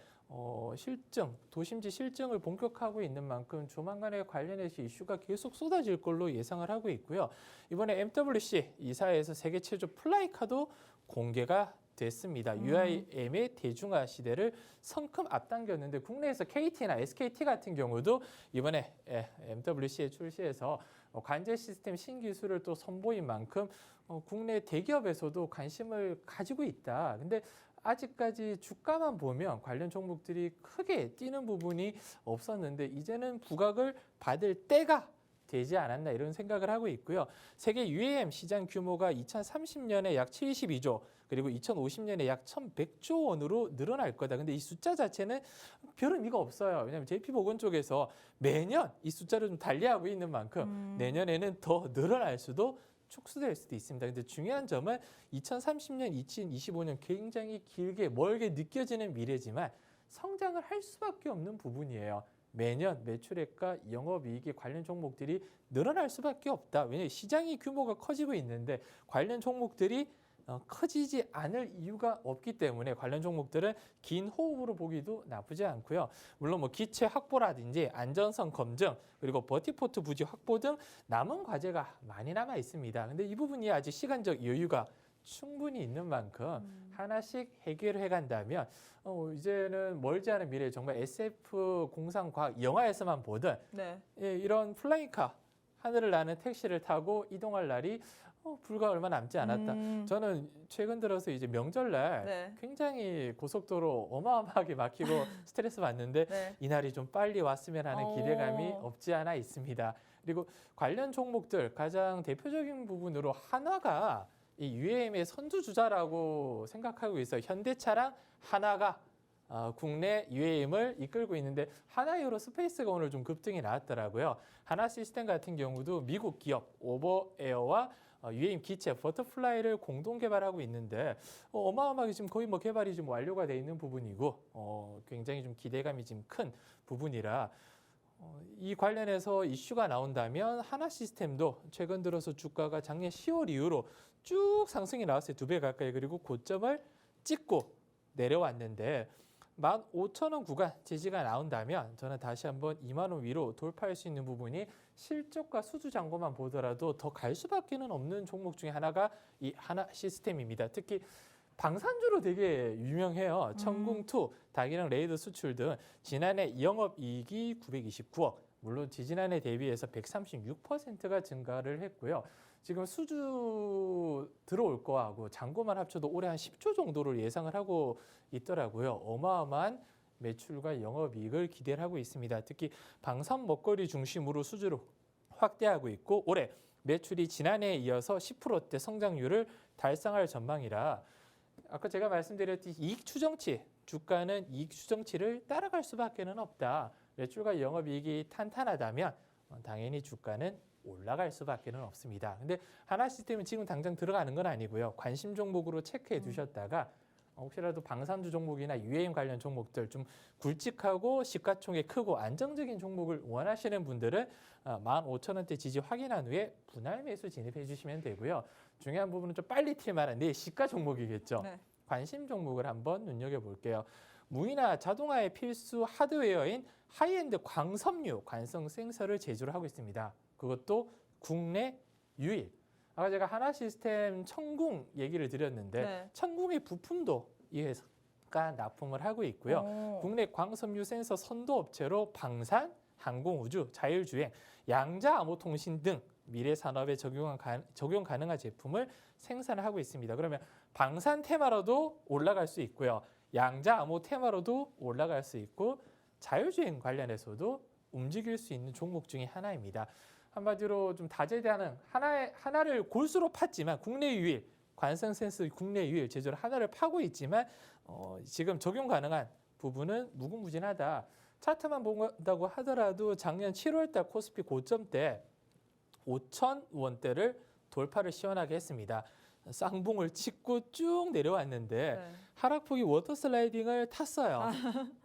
S2: 실증, 도심지 실증을 본격화하고 있는 만큼 조만간에 관련해서 이슈가 계속 쏟아질 걸로 예상을 하고 있고요. 이번에 MWC 이사회에서 세계 최초 플라이카도 공개가 됐습니다. UIM의 대중화 시대를 성큼 앞당겼는데 국내에서 KT나 SKT 같은 경우도 이번에 MWC에 출시해서 관제 시스템 신기술을 또 선보인 만큼 국내 대기업에서도 관심을 가지고 있다. 근데 아직까지 주가만 보면 관련 종목들이 크게 뛰는 부분이 없었는데 이제는 부각을 받을 때가 되지 않았나 이런 생각을 하고 있고요. 세계 UAM 시장 규모가 2030년에 약 72조 그리고 2050년에 약 1,100조 원으로 늘어날 거다. 근데 이 숫자 자체는 별 의미가 없어요. 왜냐하면 JP모건 쪽에서 매년 이 숫자를 좀 달리하고 있는 만큼 내년에는 더 늘어날 수도 축소될 수도 있습니다. 근데 중요한 점은 2030년, 2025년 굉장히 길게 멀게 느껴지는 미래지만 성장을 할 수밖에 없는 부분이에요. 매년 매출액과 영업이익이 관련 종목들이 늘어날 수밖에 없다. 왜냐하면 시장이 규모가 커지고 있는데 관련 종목들이 커지지 않을 이유가 없기 때문에 관련 종목들은 긴 호흡으로 보기도 나쁘지 않고요. 물론 뭐 기체 확보라든지 안전성 검증 그리고 버티포트 부지 확보 등 남은 과제가 많이 남아 있습니다. 근데 이 부분이 아직 시간적 여유가 충분히 있는 만큼 하나씩 해결해 간다면 이제는 멀지 않은 미래에 정말 SF 공상과학 영화에서만 보던
S1: 네.
S2: 이런 플라잉카 하늘을 나는 택시를 타고 이동할 날이 불과 얼마 남지 않았다. 저는 최근 들어서 이제 명절날
S1: 네.
S2: 굉장히 고속도로 어마어마하게 막히고 스트레스 받는데
S1: 네.
S2: 이 날이 좀 빨리 왔으면 하는 기대감이 없지 않아 있습니다. 그리고 관련 종목들 가장 대표적인 부분으로 한화가 이 UAM의 선두주자라고 생각하고 있어요. 현대차랑 한화가 국내 UAM을 이끌고 있는데 하나 이후로 스페이스가 오늘 좀 급등이 나왔더라고요. 하나 시스템 같은 경우도 미국 기업 오버에어와 UAM 기체 버터플라이를 공동 개발하고 있는데 어마어마하게 지금 거의 뭐 개발이 좀 완료가 돼 있는 부분이고 굉장히 좀 기대감이 좀 큰 부분이라 이 관련해서 이슈가 나온다면 하나 시스템도 최근 들어서 주가가 작년 10월 이후로 쭉 상승이 나왔어요. 2배 가까이. 그리고 고점을 찍고 내려왔는데 15,000원 구간 지지가 나온다면 저는 다시 한번 2만 원 위로 돌파할 수 있는 부분이 실적과 수주 잔고만 보더라도 더 갈 수밖에는 없는 종목 중에 하나가 이 하나 시스템입니다. 특히 방산주로 되게 유명해요. 천궁2, 다기능 레이더 수출 등 지난해 영업이익이 929억, 물론 지지난해 대비해서 136%가 증가를 했고요. 지금 수주 들어올 거하고 잔고만 합쳐도 올해 한 10조 정도를 예상을 하고 있더라고요. 어마어마한 매출과 영업이익을 기대를 하고 있습니다. 특히 방산 먹거리 중심으로 수주를 확대하고 있고 올해 매출이 지난해에 이어서 10%대 성장률을 달성할 전망이라 아까 제가 말씀드렸듯이 이익 추정치, 주가는 이익 추정치를 따라갈 수밖에는 없다. 매출과 영업이익이 탄탄하다면 당연히 주가는 올라갈 수밖에는 없습니다. 근데 하나 시스템은 지금 당장 들어가는 건 아니고요. 관심 종목으로 체크해 두셨다가 혹시라도 방산주 종목이나 UAM 관련 종목들 좀 굵직하고 시가총액 크고 안정적인 종목을 원하시는 분들은 15,000원대 지지 확인한 후에 분할 매수 진입해 주시면 되고요. 중요한 부분은 좀 빨리 튈 만한 내 시가 종목이겠죠.
S1: 네.
S2: 관심 종목을 한번 눈여겨볼게요. 무이나 자동화의 필수 하드웨어인 하이엔드 광섬유 관성 센서를 제조를 하고 있습니다. 그것도 국내 유일. 아까 제가 하나 시스템 천궁 얘기를 드렸는데
S1: 네.
S2: 천궁의 부품도 이 회사가 납품을 하고 있고요. 국내 광섬유 센서 선도 업체로 방산, 항공우주, 자율주행, 양자암호통신 등 미래 산업에 적용 가능한 제품을 생산하고 있습니다. 그러면 방산 테마로도 올라갈 수 있고요. 양자암호 테마로도 올라갈 수 있고 자율주행 관련해서도 움직일 수 있는 종목 중에 하나입니다. 한마디로 좀 다재다능 하나를 골수로 팠지만 국내 유일 관성 센서 국내 유일 제조를 하나를 파고 있지만 지금 적용 가능한 부분은 무궁무진하다. 차트만 본다고 하더라도 작년 7월달 코스피 고점 때 5,000원대를 돌파를 시원하게 했습니다. 쌍봉을 찍고 쭉 내려왔는데
S1: 네.
S2: 하락폭이 워터 슬라이딩을 탔어요.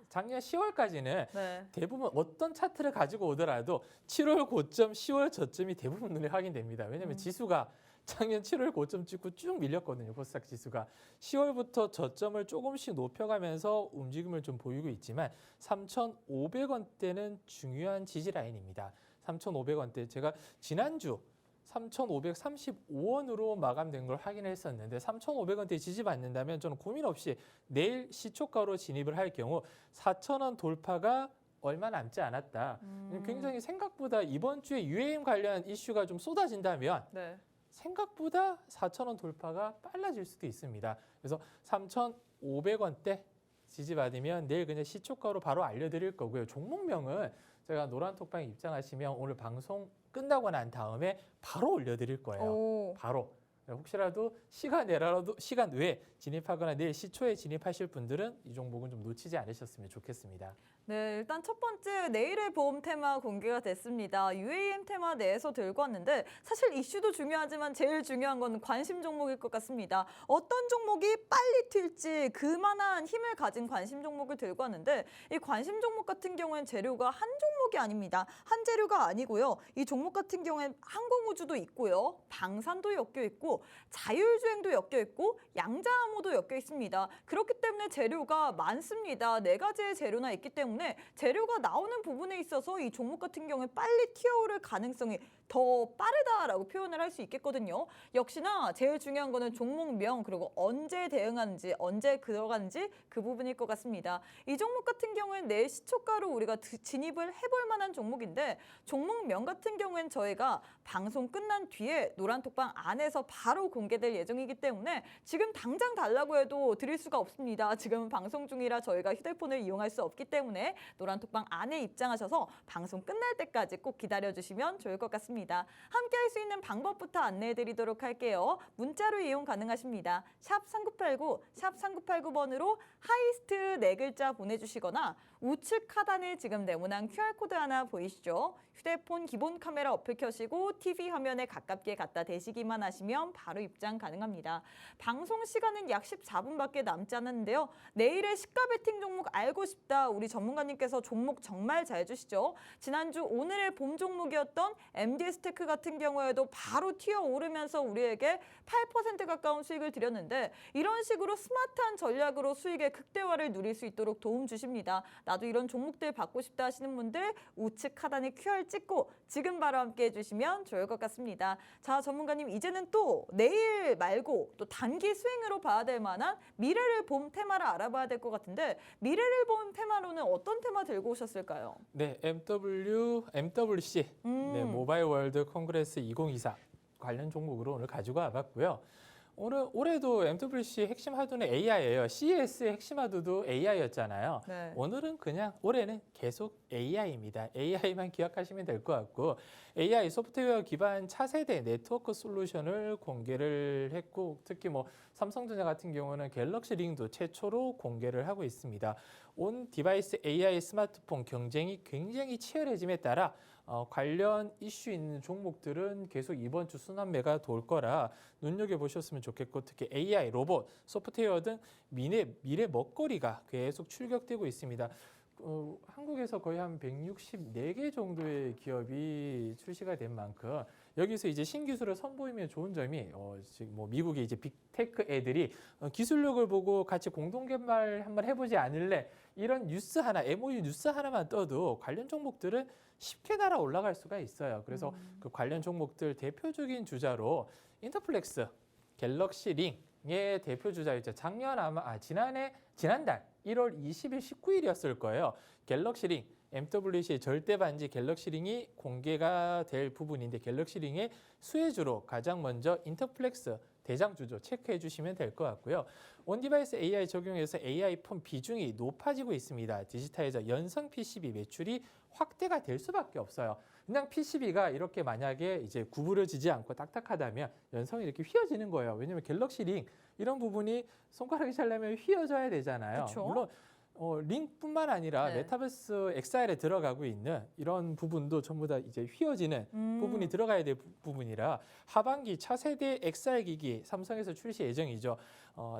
S2: 작년 10월까지는
S1: 네.
S2: 대부분 어떤 차트를 가지고 오더라도 7월 고점, 10월 저점이 대부분 눈에 확인됩니다. 왜냐하면 지수가 작년 7월 고점 찍고 쭉 밀렸거든요. 코스닥 지수가. 10월부터 저점을 조금씩 높여가면서 움직임을 좀 보이고 있지만 3,500원대는 중요한 지지 라인입니다. 3,500원대 제가 지난주 3,535원으로 마감된 걸 확인했었는데 3,500원대 지지받는다면 저는 고민 없이 내일 시초가로 진입을 할 경우 4,000원 돌파가 얼마 남지 않았다. 굉장히 생각보다 이번 주에 UAM 관련 이슈가 좀 쏟아진다면
S1: 네.
S2: 생각보다 4,000원 돌파가 빨라질 수도 있습니다. 그래서 3,500원대 지지받으면 내일 그냥 시초가로 바로 알려드릴 거고요. 종목명은 제가 노란톡방에 입장하시면 오늘 방송 끝나고 난 다음에 바로 올려드릴 거예요.
S1: 오.
S2: 바로. 혹시라도 시간 외에 진입하거나 내일 시초에 진입하실 분들은 이 종목은 좀 놓치지 않으셨으면 좋겠습니다.
S1: 네, 일단 첫 번째 내일의 보험 테마 공개가 됐습니다. UAM 테마 내에서 들고 왔는데 사실 이슈도 중요하지만 제일 중요한 건 관심 종목일 것 같습니다. 어떤 종목이 빨리 튈지 그만한 힘을 가진 관심 종목을 들고 왔는데 이 관심 종목 같은 경우엔 재료가 한 종목이 아닙니다. 한 재료가 아니고요. 이 종목 같은 경우엔 항공우주도 있고요. 방산도 엮여 있고 자율주행도 엮여 있고 양자암호도 엮여 있습니다. 그렇기 때문에 재료가 많습니다. 4가지의 재료나 있기 때문에 재료가 나오는 부분에 있어서 이 종목 같은 경우에 빨리 튀어오를 가능성이 더 빠르다라고 표현을 할 수 있겠거든요. 역시나 제일 중요한 거는 종목명 그리고 언제 대응하는지 언제 들어가는지 그 부분일 것 같습니다. 이 종목 같은 경우에는 내일 시초가로 우리가 진입을 해볼 만한 종목인데 종목명 같은 경우에는 저희가 방송 끝난 뒤에 노란톡방 안에서 바로 공개될 예정이기 때문에 지금 당장 달라고 해도 드릴 수가 없습니다. 지금 방송 중이라 저희가 휴대폰을 이용할 수 없기 때문에 노란톡방 안에 입장하셔서 방송 끝날 때까지 꼭 기다려주시면 좋을 것 같습니다. 함께 할 수 있는 방법부터 안내해드리도록 할게요. 문자로 이용 가능하십니다. 샵 3989, 샵 3989번으로 하이스트 4글자 보내주시거나 우측 하단에 지금 네모난 QR코드 하나 보이시죠? 휴대폰 기본 카메라 어플 켜시고 TV 화면에 가깝게 갖다 대시기만 하시면 바로 입장 가능합니다. 방송 시간은 약 14분밖에 남지 않았는데요. 내일의 시가 베팅 종목 알고 싶다. 우리 전문가님께서 종목 정말 잘 주시죠. 지난주 오늘의 봄 종목이었던 MD스테크 같은 경우에도 바로 튀어오르면서 우리에게 8% 가까운 수익을 드렸는데 이런 식으로 스마트한 전략으로 수익의 극대화를 누릴 수 있도록 도움 주십니다. 나도 이런 종목들 받고 싶다 하시는 분들 우측 하단에 QR 찍고 지금 바로 함께 해주시면 좋을 것 같습니다. 자, 전문가님 이제는 또 내일 말고 또 단기 수익으로 봐야 될 만한 미래를 본 테마를 알아봐야 될 것 같은데 미래를 본 테마로는 어떤 테마 들고 오셨을까요?
S2: 네, MWC, 네, 모바일 월드 콩그레스 2024 관련 종목으로 오늘 가지고 와봤고요. 올해도 MWC 핵심 하드는 AI예요. CES의 핵심 하드도 AI였잖아요.
S1: 네.
S2: 오늘은 그냥 올해는 계속 AI입니다. AI만 기억하시면 될 것 같고 AI 소프트웨어 기반 차세대 네트워크 솔루션을 공개를 했고 특히 뭐 삼성전자 같은 경우는 갤럭시 링도 최초로 공개를 하고 있습니다. 온 디바이스 AI 스마트폰 경쟁이 굉장히 치열해짐에 따라 관련 이슈 있는 종목들은 계속 이번 주 순환매가 돌 거라 눈여겨보셨으면 좋겠고 특히 AI, 로봇, 소프트웨어 등 미래 먹거리가 계속 출격되고 있습니다. 한국에서 거의 한 164개 정도의 기업이 출시가 된 만큼 여기서 이제 신기술을 선보이면 좋은 점이 지금 뭐 미국의 이제 빅테크 애들이 기술력을 보고 같이 공동 개발 한번 해보지 않을래 이런 뉴스 하나, MOU 뉴스 하나만 떠도 관련 종목들은 쉽게 날아 올라갈 수가 있어요. 그래서 그 관련 종목들 대표적인 주자로 인터플렉스, 갤럭시 링의 대표 주자였죠. 지난달 1월 20일, 19일이었을 거예요. 갤럭시 링, MWC 절대 반지 갤럭시 링이 공개가 될 부분인데 갤럭시 링의 수혜주로 가장 먼저 인터플렉스 대장주죠. 체크해 주시면 될 것 같고요. 온디바이스 AI 적용해서 AI 폰 비중이 높아지고 있습니다. 디지타이저 연성 PCB 매출이 확대가 될 수밖에 없어요. 그냥 PCB가 이렇게 만약에 이제 구부러지지 않고 딱딱하다면 연성이 이렇게 휘어지는 거예요. 왜냐하면 갤럭시 링 이런 부분이 손가락이 잘나면 휘어져야 되잖아요.
S1: 그쵸?
S2: 물론 링뿐만 아니라
S1: 네.
S2: 메타버스 XR에 들어가고 있는 이런 부분도 전부 다 이제 휘어지는 부분이 들어가야 될 부분이라 하반기 차세대 XR 기기 삼성에서 출시 예정이죠.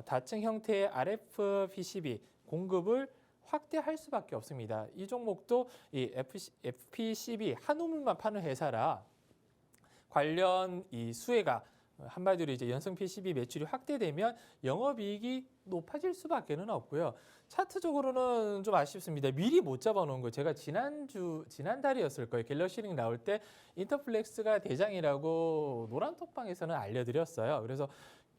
S2: 다층 형태의 RF PCB 공급을 확대할 수밖에 없습니다. 이 종목도 이 FPCB 한 우물만 파는 회사라 관련 이 수혜가 한마디로 이제 연성 PCB 매출이 확대되면 영업이익이 높아질 수밖에는 없고요. 차트적으로는 좀 아쉽습니다. 미리 못 잡아놓은 거 제가 지난달이었을 거예요. 갤럭시링 나올 때 인터플렉스가 대장이라고 노란톡방에서는 알려드렸어요. 그래서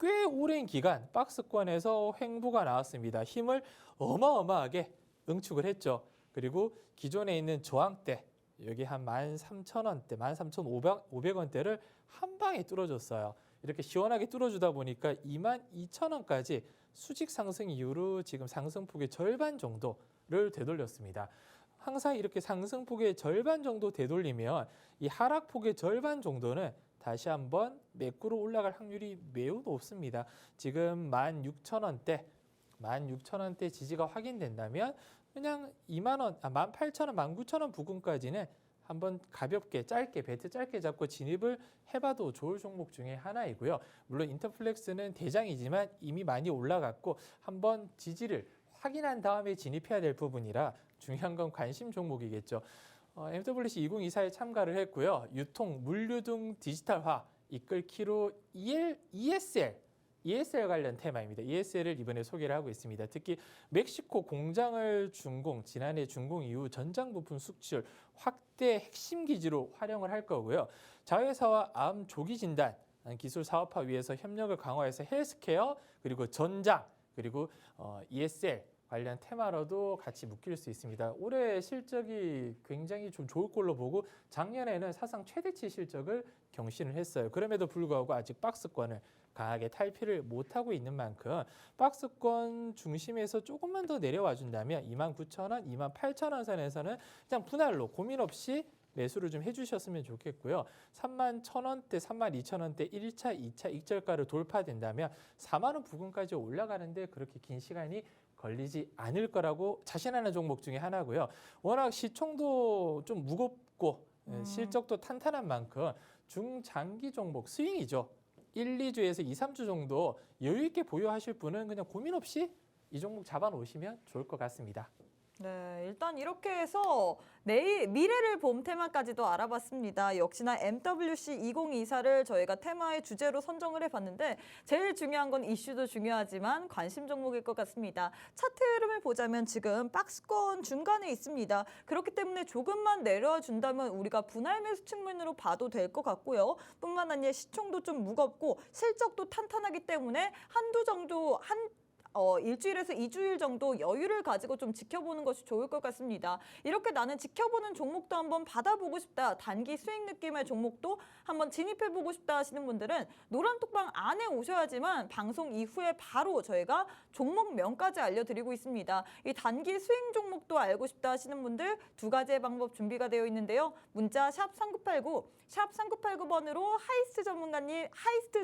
S2: 꽤 오랜 기간 박스권에서 횡보가 나왔습니다. 힘을 어마어마하게 응축을 했죠. 그리고 기존에 있는 저항대 여기 한 13,000원대, 13,500원대를 한 방에 뚫어줬어요. 이렇게 시원하게 뚫어주다 보니까 22,000원까지 수직 상승 이후로 지금 상승폭의 절반 정도를 되돌렸습니다. 항상 이렇게 상승폭의 절반 정도 되돌리면 이 하락폭의 절반 정도는 다시 한번 매꾸로 올라갈 확률이 매우 높습니다. 지금 16,000원대, 16,000원대 지지가 확인된다면 그냥 18,000원, 19,000원 부근까지는 한번 가볍게 짧게 배트 짧게 잡고 진입을 해봐도 좋을 종목 중에 하나이고요. 물론 인터플렉스는 대장이지만 이미 많이 올라갔고 한번 지지를 확인한 다음에 진입해야 될 부분이라 중요한 건 관심 종목이겠죠. MWC 2024에 참가를 했고요. 유통, 물류 등 디지털화 이끌기로 ESL 관련 테마입니다. ESL을 이번에 소개를 하고 있습니다. 특히 멕시코 공장을 준공, 지난해 준공 이후 전장 부품 수출 확대 핵심 기지로 활용을 할 거고요. 자회사와 암 조기 진단 기술 사업화 위해서 협력을 강화해서 헬스케어 그리고 전장 그리고 ESL 관련 테마로도 같이 묶일 수 있습니다. 올해 실적이 굉장히 좀 좋을 걸로 보고 작년에는 사상 최대치 실적을 경신을 했어요. 그럼에도 불구하고 아직 박스권을 강하게 탈피를 못하고 있는 만큼 박스권 중심에서 조금만 더 내려와 준다면 29,000원, 28,000원 선에서는 그냥 분할로 고민 없이 매수를 좀 해주셨으면 좋겠고요. 31,000원대, 32,000원대 1차, 2차 익절가를 돌파된다면 4만 원 부근까지 올라가는데 그렇게 긴 시간이 걸리지 않을 거라고 자신하는 종목 중에 하나고요. 워낙 시총도 좀 무겁고 실적도 탄탄한 만큼 중장기 종목 스윙이죠. 1, 2주에서 2, 3주 정도 여유 있게 보유하실 분은 그냥 고민 없이 이 종목 잡아놓으시면 좋을 것 같습니다.
S1: 네, 일단 이렇게 해서 내일 미래를 봄 테마까지도 알아봤습니다. 역시나 MWC 2024를 저희가 테마의 주제로 선정을 해봤는데 제일 중요한 건 이슈도 중요하지만 관심 종목일 것 같습니다. 차트 흐름을 보자면 지금 박스권 중간에 있습니다. 그렇기 때문에 조금만 내려와 준다면 우리가 분할 매수 측면으로 봐도 될 것 같고요. 뿐만 아니라 시총도 좀 무겁고 실적도 탄탄하기 때문에 한두 정도 일주일에서 2주일 정도 여유를 가지고 좀 지켜보는 것이 좋을 것 같습니다. 이렇게 나는 지켜보는 종목도 한번 받아보고 싶다. 단기 수익 느낌의 종목도 한번 진입해보고 싶다 하시는 분들은 노란톡방 안에 오셔야지만 방송 이후에 바로 저희가 종목명까지 알려드리고 있습니다. 이 단기 수익 종목도 알고 싶다 하시는 분들 두 가지의 방법 준비가 되어 있는데요. 문자 샵 3989, 샵 3989번으로 하이스트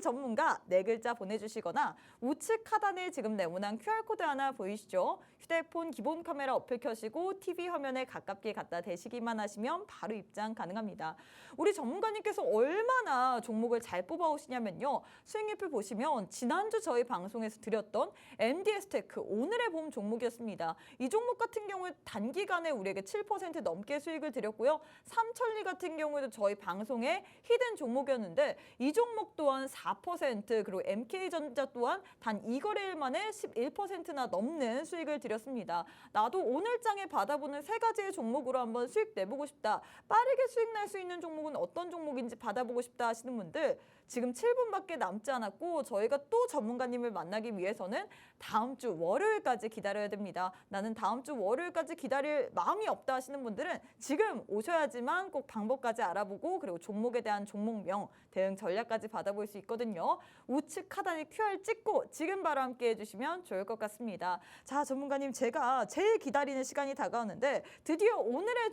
S1: 전문가 네 글자 보내주시거나 우측 하단에 지금 네모난 QR코드 하나 보이시죠? 휴대폰 기본 카메라 어플 켜시고 TV 화면에 가깝게 갖다 대시기만 하시면 바로 입장 가능합니다. 우리 전문가님께서 얼마나 종목을 잘 뽑아오시냐면요. 수익률표 보시면 지난주 저희 방송에서 드렸던 MDS테크 오늘의 봄 종목이었습니다. 이 종목 같은 경우에 단기간에 우리에게 7% 넘게 수익을 드렸고요. 삼천리 같은 경우에도 저희 방송에 히든 종목이었는데 이 종목 또한 4% 그리고 MK전자 또한 단 2거래일 만에 11%나 넘는 수익을 드렸습니다. 나도 오늘장에 받아보는 세 가지의 종목으로 한번 수익 내보고 싶다. 빠르게 수익 날 수 있는 종목은 어떤 종목인지 받아보고 싶다 하시는 분들 지금 7분밖에 남지 않았고 저희가 또 전문가님을 만나기 위해서는 다음 주 월요일까지 기다려야 됩니다. 나는 다음 주 월요일까지 기다릴 마음이 없다 하시는 분들은 지금 오셔야지만 꼭 방법까지 알아보고 그리고 종목에 대한 종목명, 대응 전략까지 받아볼 수 있거든요. 우측 하단에 QR 찍고 지금 바로 함께 해주시면 좋을 것 같습니다. 자, 전문가님 제가 제일 기다리는 시간이 다가왔는데 드디어 오늘의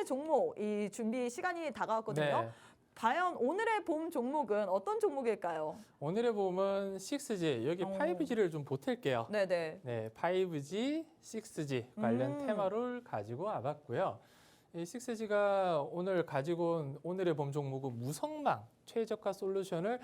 S1: 종목 이 준비 시간이 다가왔거든요.
S2: 네.
S1: 과연 오늘의 봄 종목은 어떤 종목일까요?
S2: 오늘의 봄은 6G, 여기 5G를 좀 보탤게요.
S1: 네네.
S2: 네, 5G, 6G 관련 테마를 가지고 와봤고요. 이 6G가 오늘 가지고 온 오늘의 봄 종목은 무성망 최저가 솔루션을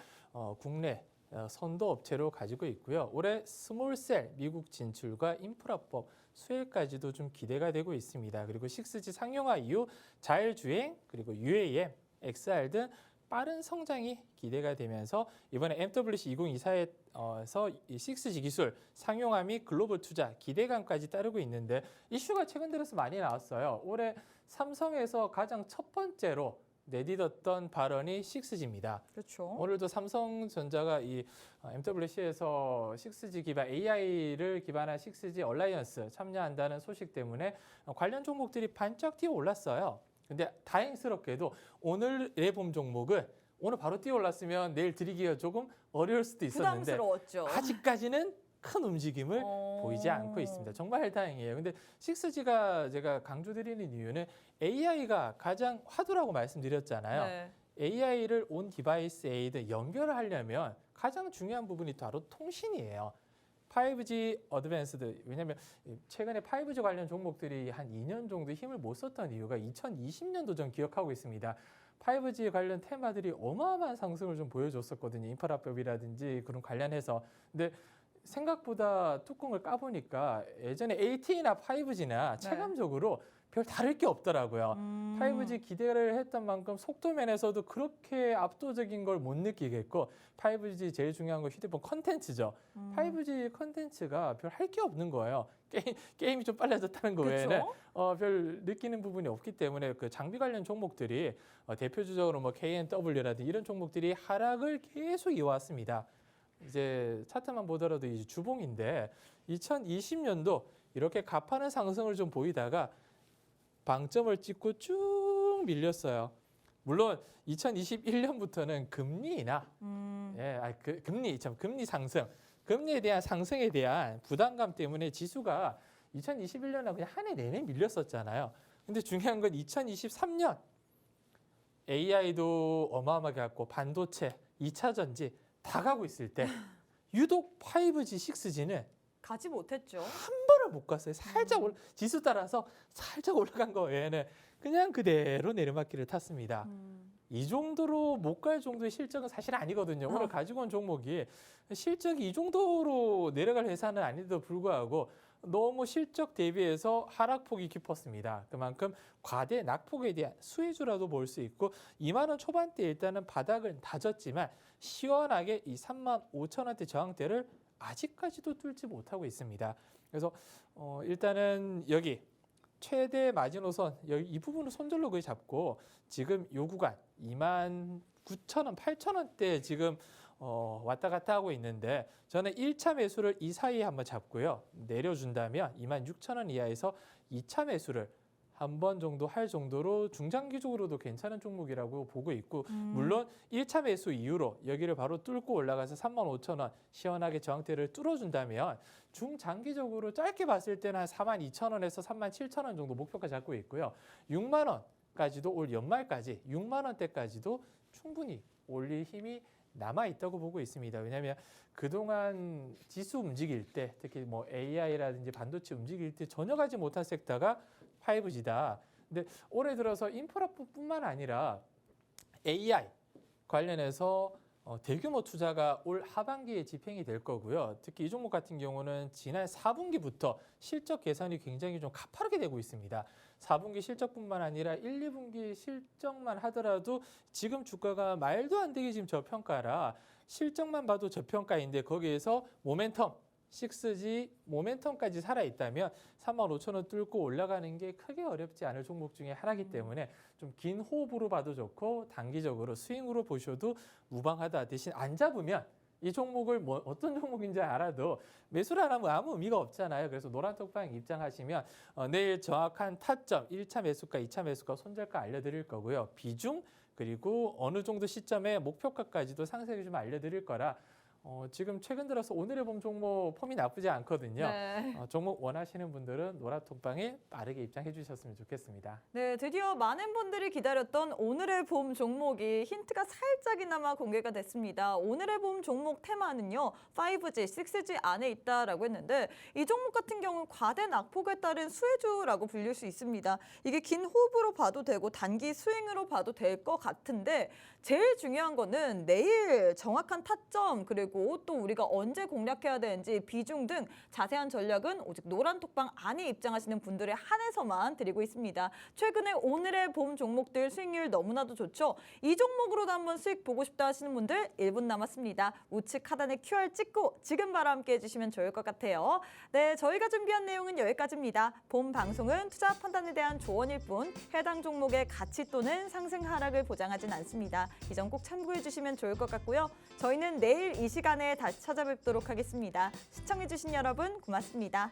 S2: 국내 선도 업체로 가지고 있고요. 올해 스몰셀 미국 진출과 인프라법 수혜까지도 좀 기대가 되고 있습니다. 그리고 6G 상용화 이후 자율주행 그리고 UAM XR 등 빠른 성장이 기대가 되면서 이번에 MWC 2024에서 이 6G 기술 상용화 및 글로벌 투자 기대감까지 따르고 있는데 이슈가 최근 들어서 많이 나왔어요. 올해 삼성에서 가장 첫 번째로 내딛었던 발언이 6G입니다.
S1: 그렇죠.
S2: 오늘도 삼성전자가 이 MWC에서 6G 기반 AI를 기반한 6G 얼라이언스 참여한다는 소식 때문에 관련 종목들이 반짝 뛰어 올랐어요. 근데 다행스럽게도 오늘의 봄 종목은 오늘 바로 뛰어 올랐으면 내일 들이기가 조금 어려울 수도 있었는데
S1: 부담스러웠죠.
S2: 아직까지는 큰 움직임을 보이지 않고 있습니다. 정말 다행이에요. 근데 6G가 제가 강조드리는 이유는 AI가 가장 화두라고 말씀드렸잖아요.
S1: 네.
S2: AI를 온 디바이스에이드 연결을 하려면 가장 중요한 부분이 바로 통신이에요. 5G 어드밴스드, 왜냐하면 최근에 5G 관련 종목들이 한 2년 정도 힘을 못 썼던 이유가 2020년도 전 기억하고 있습니다. 5G 관련 테마들이 어마어마한 상승을 좀 보여줬었거든요. 인프라법이라든지 그런 관련해서. 근데 생각보다 뚜껑을 까보니까 예전에 LTE나 5G나 체감적으로 별 다를 게 없더라고요. 5G 기대를 했던 만큼 속도 면에서도 그렇게 압도적인 걸 못 느끼겠고 5G 제일 중요한 건 휴대폰 컨텐츠죠. 5G 컨텐츠가 별 할 게 없는 거예요. 게임이 좀 빨라졌다는 거 외에는 별 느끼는 부분이 없기 때문에 그 장비 관련 종목들이 대표적으로 뭐 KNW라든지 이런 종목들이 하락을 계속 이어왔습니다. 이제 차트만 보더라도 이제 주봉인데 2020년도 이렇게 가파른 상승을 좀 보이다가 방점을 찍고 쭉 밀렸어요. 물론 2021년부터는 금리나 금리 상승, 금리에 대한 상승에 대한 부담감 때문에 지수가 2021년에 그냥 한 해 내내 밀렸었잖아요. 근데 중요한 건 2023년 AI도 어마어마하게 갖고 반도체, 2차 전지 다 가고 있을 때 유독 5G, 6G는
S1: 가지 못했죠.
S2: 한 번을 못 갔어요. 살짝 지수 따라서 살짝 올라간 거 외에는 그냥 그대로 내리막길을 탔습니다. 이 정도로 못 갈 정도의 실적은 사실 아니거든요. 오늘 가지고 온 종목이 실적이 이 정도로 내려갈 회사는 아닌데도 불구하고 너무 실적 대비해서 하락폭이 깊었습니다. 그만큼 과대 낙폭에 대한 수혜주라도 볼 수 있고 2만 원 초반대 일단은 바닥을 다졌지만 시원하게 이 3만 5천 원대 저항대를 아직까지도 뚫지 못하고 있습니다. 그래서 일단은 여기 최대 마지노선 여기 이 부분을 손절로 거의 잡고 지금 요 구간 2만 9천 원, 8천 원대 지금 왔다 갔다 하고 있는데 저는 1차 매수를 이 사이에 한번 잡고요. 내려준다면 2만 6천 원 이하에서 2차 매수를 한 번 정도 할 정도로 중장기적으로도 괜찮은 종목이라고 보고 있고 물론 1차 매수 이후로 여기를 바로 뚫고 올라가서 3만 5천 원 시원하게 저항대를 뚫어준다면 중장기적으로 짧게 봤을 때는 한 4만 2천 원에서 3만 7천 원 정도 목표가 잡고 있고요. 6만 원까지도 올 연말까지 6만 원대까지도 충분히 올릴 힘이 남아 있다고 보고 있습니다. 왜냐하면 그동안 지수 움직일 때 특히 뭐 AI라든지 반도체 움직일 때 전혀 가지 못한 섹터가 5G다. 근데 올해 들어서 인프라뿐만 아니라 AI 관련해서 대규모 투자가 올 하반기에 집행이 될 거고요. 특히 이 종목 같은 경우는 지난 4분기부터 실적 개선이 굉장히 좀 가파르게 되고 있습니다. 4분기 실적뿐만 아니라 1, 2분기 실적만 하더라도 지금 주가가 말도 안 되게 지금 저평가라 실적만 봐도 저평가인데 거기에서 모멘텀 6G 모멘텀까지 살아있다면 3만 5천 원 뚫고 올라가는 게 크게 어렵지 않을 종목 중에 하나이기 때문에 좀 긴 호흡으로 봐도 좋고 단기적으로 스윙으로 보셔도 무방하다. 대신 안 잡으면 이 종목을 뭐 어떤 종목인지 알아도 매수를 안 하면 아무 의미가 없잖아요. 그래서 노란톡방 입장하시면 내일 정확한 타점 1차 매수가, 2차 매수가, 손절가 알려드릴 거고요. 비중 그리고 어느 정도 시점에 목표가까지도 상세하게 좀 알려드릴 거라 지금 최근 들어서 오늘의 봄 종목 폼이 나쁘지 않거든요.
S1: 네.
S2: 종목 원하시는 분들은 노란톡방에 빠르게 입장해 주셨으면 좋겠습니다.
S1: 네, 드디어 많은 분들이 기다렸던 오늘의 봄 종목이 힌트가 살짝이나마 공개가 됐습니다. 오늘의 봄 종목 테마는요, 5G, 6G 안에 있다라고 했는데 이 종목 같은 경우는 과대 낙폭에 따른 수혜주라고 불릴 수 있습니다. 이게 긴 호흡으로 봐도 되고 단기 스윙으로 봐도 될 것 같은데 제일 중요한 거는 내일 정확한 타점 그리고 되고 또 우리가 언제 공략해야 되는지 비중 등 자세한 전략은 오직 노란톡방 안에 입장하시는 분들에 한해서만 드리고 있습니다. 최근에 오늘의 봄 종목들 수익률 너무나도 좋죠. 이 종목으로도 한번 수익 보고 싶다 하시는 분들 1분 남았습니다. 우측 하단에 QR 찍고 지금 바로 함께 해주시면 좋을 것 같아요. 네, 저희가 준비한 내용은 여기까지입니다. 본 방송은 투자 판단에 대한 조언일 뿐 해당 종목의 가치 또는 상승 하락을 보장하진 않습니다. 이 점 꼭 참고해 주시면 좋을 것 같고요. 저희는 내일 이 시간에 다시 찾아뵙도록 하겠습니다. 시청해 주신 여러분 고맙습니다.